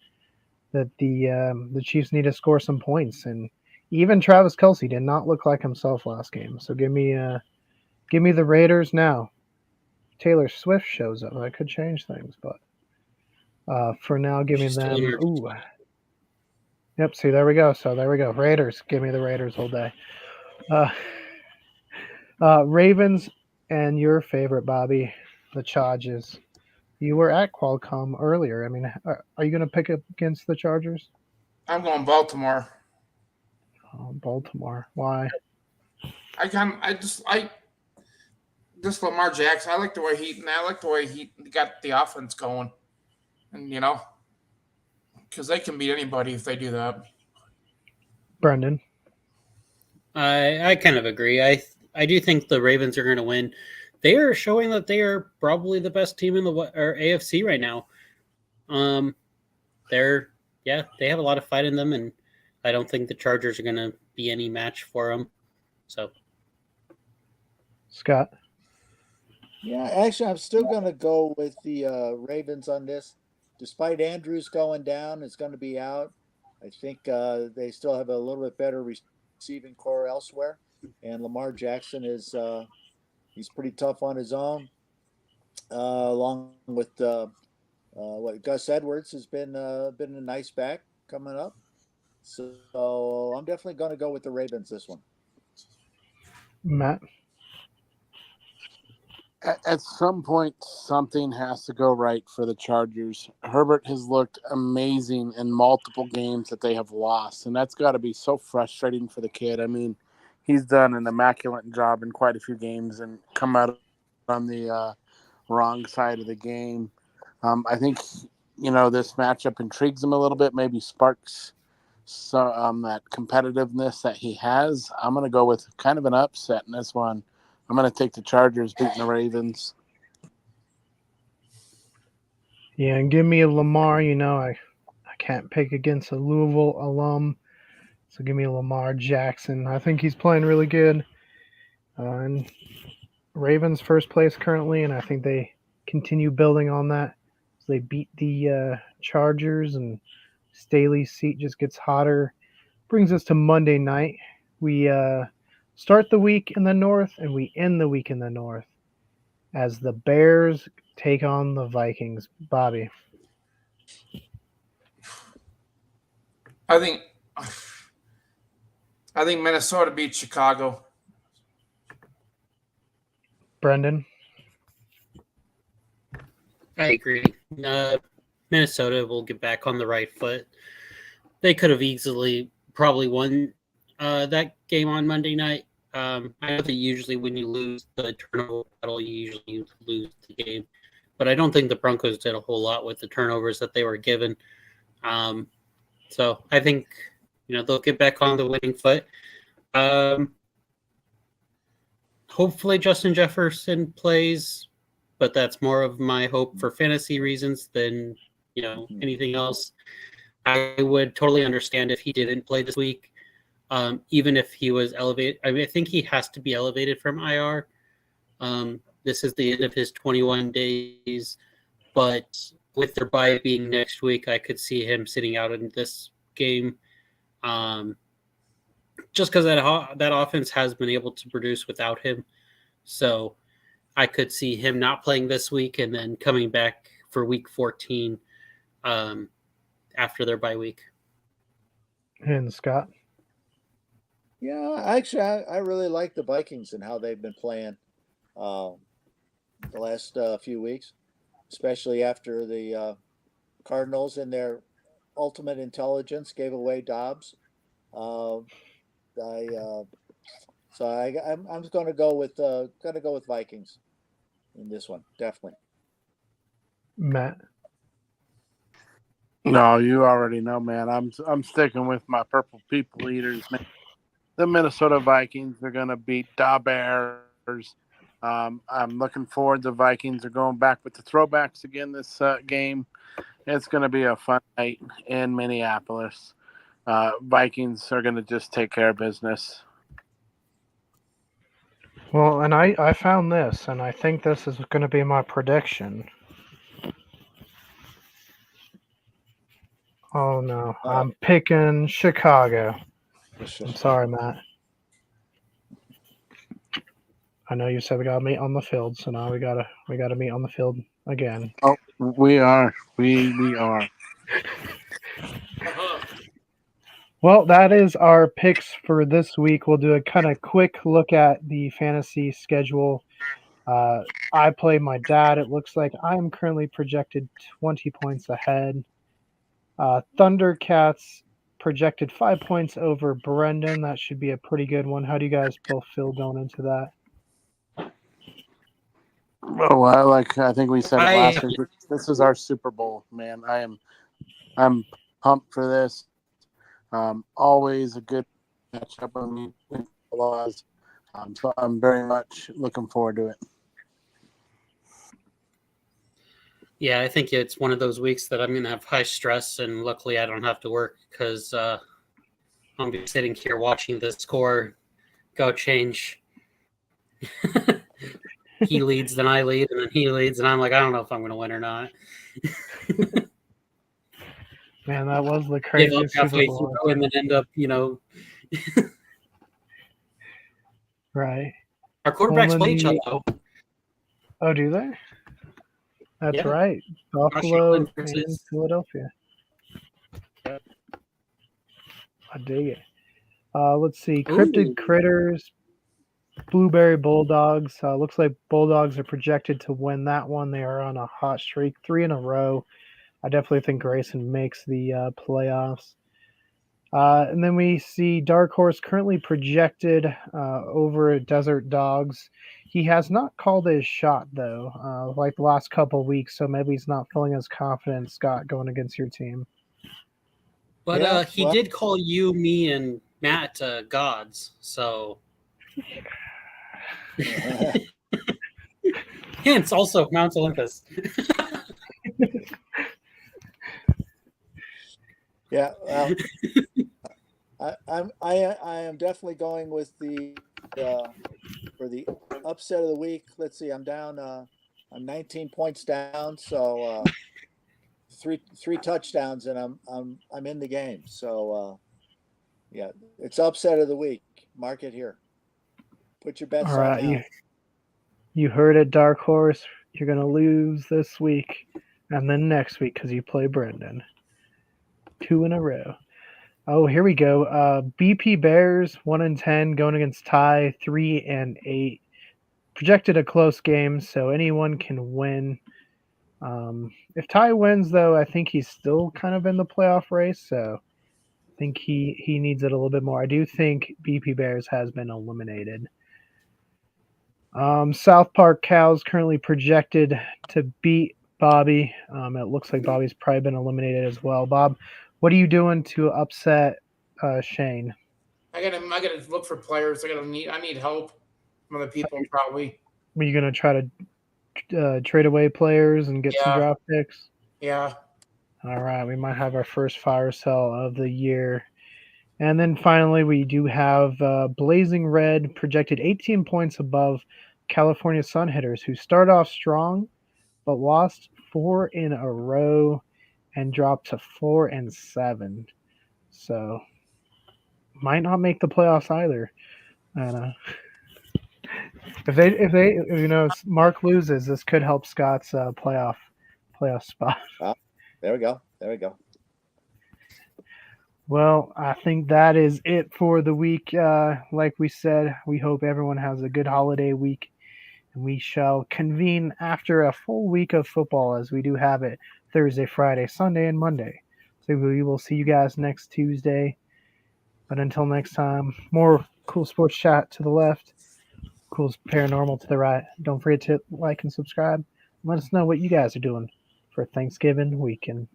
Speaker 2: that the Chiefs need to score some points. And even Travis Kelsey did not look like himself last game. So give me the Raiders now. Taylor Swift shows up. That could change things, but for now, give me
Speaker 1: she's still
Speaker 2: them.
Speaker 1: in her.
Speaker 2: Ooh. Yep. See, there we go. So there we go. Raiders. Give me the Raiders all day. Ravens and your favorite, Bobby, the Chargers. You were at Qualcomm earlier. I mean, are you going to pick up against the Chargers?
Speaker 3: I'm going Baltimore.
Speaker 2: Baltimore. Why?
Speaker 3: Just Lamar Jackson. I like the way he got the offense going, and because they can beat anybody if they do that.
Speaker 2: Brendan.
Speaker 1: I kind of agree. I do think the Ravens are going to win. They are showing that they are probably the best team in the AFC right now. They have a lot of fight in them, and I don't think the Chargers are going to be any match for them. So,
Speaker 2: Scott.
Speaker 4: Yeah, actually, I'm still going to go with the Ravens on this. Despite Andrews going down, it's going to be out. I think they still have a little bit better receiving core elsewhere, and Lamar Jackson is he's pretty tough on his own. Along with what Gus Edwards has been a nice back coming up. So I'm definitely going to go with the Ravens this one.
Speaker 2: Matt.
Speaker 5: At some point, something has to go right for the Chargers. Herbert has looked amazing in multiple games that they have lost, and that's got to be so frustrating for the kid. I mean, he's done an immaculate job in quite a few games and come out on the wrong side of the game. I think, this matchup intrigues him a little bit, maybe sparks that competitiveness that he has. I'm going to go with kind of an upset in this one. I'm going to take the Chargers beating the Ravens.
Speaker 2: Yeah, and give me a Lamar. I can't pick against a Louisville alum. So give me a Lamar Jackson. I think he's playing really good. And Ravens first place currently, and I think they continue building on that. So they beat the Chargers, and Staley's seat just gets hotter. Brings us to Monday night. We start the week in the North, and we end the week in the North as the Bears take on the Vikings. Bobby.
Speaker 3: I think Minnesota beat Chicago.
Speaker 2: Brendan.
Speaker 1: I agree. Minnesota will get back on the right foot. They could have easily probably won that game on Monday night. I know that usually when you lose the turnover battle, you usually lose the game. But I don't think the Broncos did a whole lot with the turnovers that they were given. So I think they'll get back on the winning foot. Hopefully Justin Jefferson plays, but that's more of my hope for fantasy reasons than anything else. I would totally understand if he didn't play this week, even if he was elevated. I mean, I think he has to be elevated from IR. This is the end of his 21 days, but with their bye being next week, I could see him sitting out in this game. Just because that offense has been able to produce without him. So I could see him not playing this week and then coming back for week 14 after their bye week.
Speaker 2: And Scott.
Speaker 4: Yeah, actually, I really like the Vikings and how they've been playing the last few weeks, especially after the Cardinals in their ultimate intelligence gave away Dobbs. I'm going to go with Vikings in this one, definitely.
Speaker 2: Matt.
Speaker 5: No, you already know, man. I'm sticking with my purple people eaters, man. The Minnesota Vikings are going to beat the Bears. I'm looking forward. The Vikings are going back with the throwbacks again this game. It's going to be a fun night in Minneapolis. Vikings are going to just take care of business.
Speaker 2: Well, and I found this, and I think this is going to be my prediction. Oh, no. I'm picking Chicago. I'm sorry, Matt. I know you said we got to meet on the field, so now we gotta meet on the field again.
Speaker 5: Oh, we are. We are.
Speaker 2: Well, that is our picks for this week. We'll do a kind of quick look at the fantasy schedule. I play my dad. It looks like I'm currently projected 20 points ahead. Thundercats projected 5 points over Brendan. That should be a pretty good one. How do you guys both feel going into that?
Speaker 5: Oh, I think we said it last week. This is our Super Bowl, man. I'm pumped for this. Always a good matchup on the laws. So I'm very much looking forward to it.
Speaker 1: Yeah, I think it's one of those weeks that I'm going to have high stress, and luckily I don't have to work because I'll be sitting here watching the score go change. He leads, then I lead, and then he leads, and I'm like, I don't know if I'm going to win or not.
Speaker 2: Man, that was the craziest Super Bowl.
Speaker 1: And then end up,
Speaker 2: Right.
Speaker 1: Our quarterbacks play each other.
Speaker 2: Oh, do they? That's right. Buffalo and Philadelphia. I dig it. Let's see. Cryptid
Speaker 1: Ooh.
Speaker 2: Critters, Blueberry Bulldogs. Looks like Bulldogs are projected to win that one. They are on a hot streak, 3 in a row. I definitely think Grayson makes the playoffs. And then we see Dark Horse currently projected over at Desert Dogs. He has not called his shot, though, like the last couple of weeks, so maybe he's not feeling as confident, Scott, going against your team.
Speaker 1: But
Speaker 4: Yeah,
Speaker 1: he
Speaker 4: well,
Speaker 1: did call you, me, and Matt gods. So hence also Mount Olympus.
Speaker 4: yeah. Well, I am definitely going with the for the upset of the week. Let's see, I'm down. I'm 19 points down, so three touchdowns, and I'm in the game. So yeah, it's upset of the week. Mark it here. Put your bets
Speaker 2: All
Speaker 4: on
Speaker 2: right,
Speaker 4: now.
Speaker 2: you heard it, Dark Horse. You're going to lose this week and then next week because you play Brendan. 2 in a row. Oh, here we go. BP Bears 1-10 going against Ty 3-8. Projected a close game, so anyone can win. If Ty wins, though, I think he's still kind of in the playoff race. So I think he needs it a little bit more. I do think BP Bears has been eliminated. South Park Cows currently projected to beat Bobby. It looks like Bobby's probably been eliminated as well. Bob, what are you doing to upset Shane?
Speaker 3: I gotta look for players. I need help from other people probably.
Speaker 2: Are you going to try to trade away players and get some
Speaker 3: Yeah,
Speaker 2: draft picks?
Speaker 3: yeah.
Speaker 2: All right, we might have our first fire sale of the year. And then finally, we do have Blazing Red projected 18 points above California Sun Hitters, who start off strong but lost 4 in a row and dropped to 4-7. So might not make the playoffs either. And if Mark loses, this could help Scott's playoff spot.
Speaker 4: There we go. There we go.
Speaker 2: Well, I think that is it for the week. Like we said, we hope everyone has a good holiday week, and we shall convene after a full week of football as we do have it Thursday, Friday, Sunday, and Monday. So we will see you guys next Tuesday. But until next time, more cool sports chat to the left, cool paranormal to the right. Don't forget to like and subscribe. Let us know what you guys are doing for Thanksgiving weekend.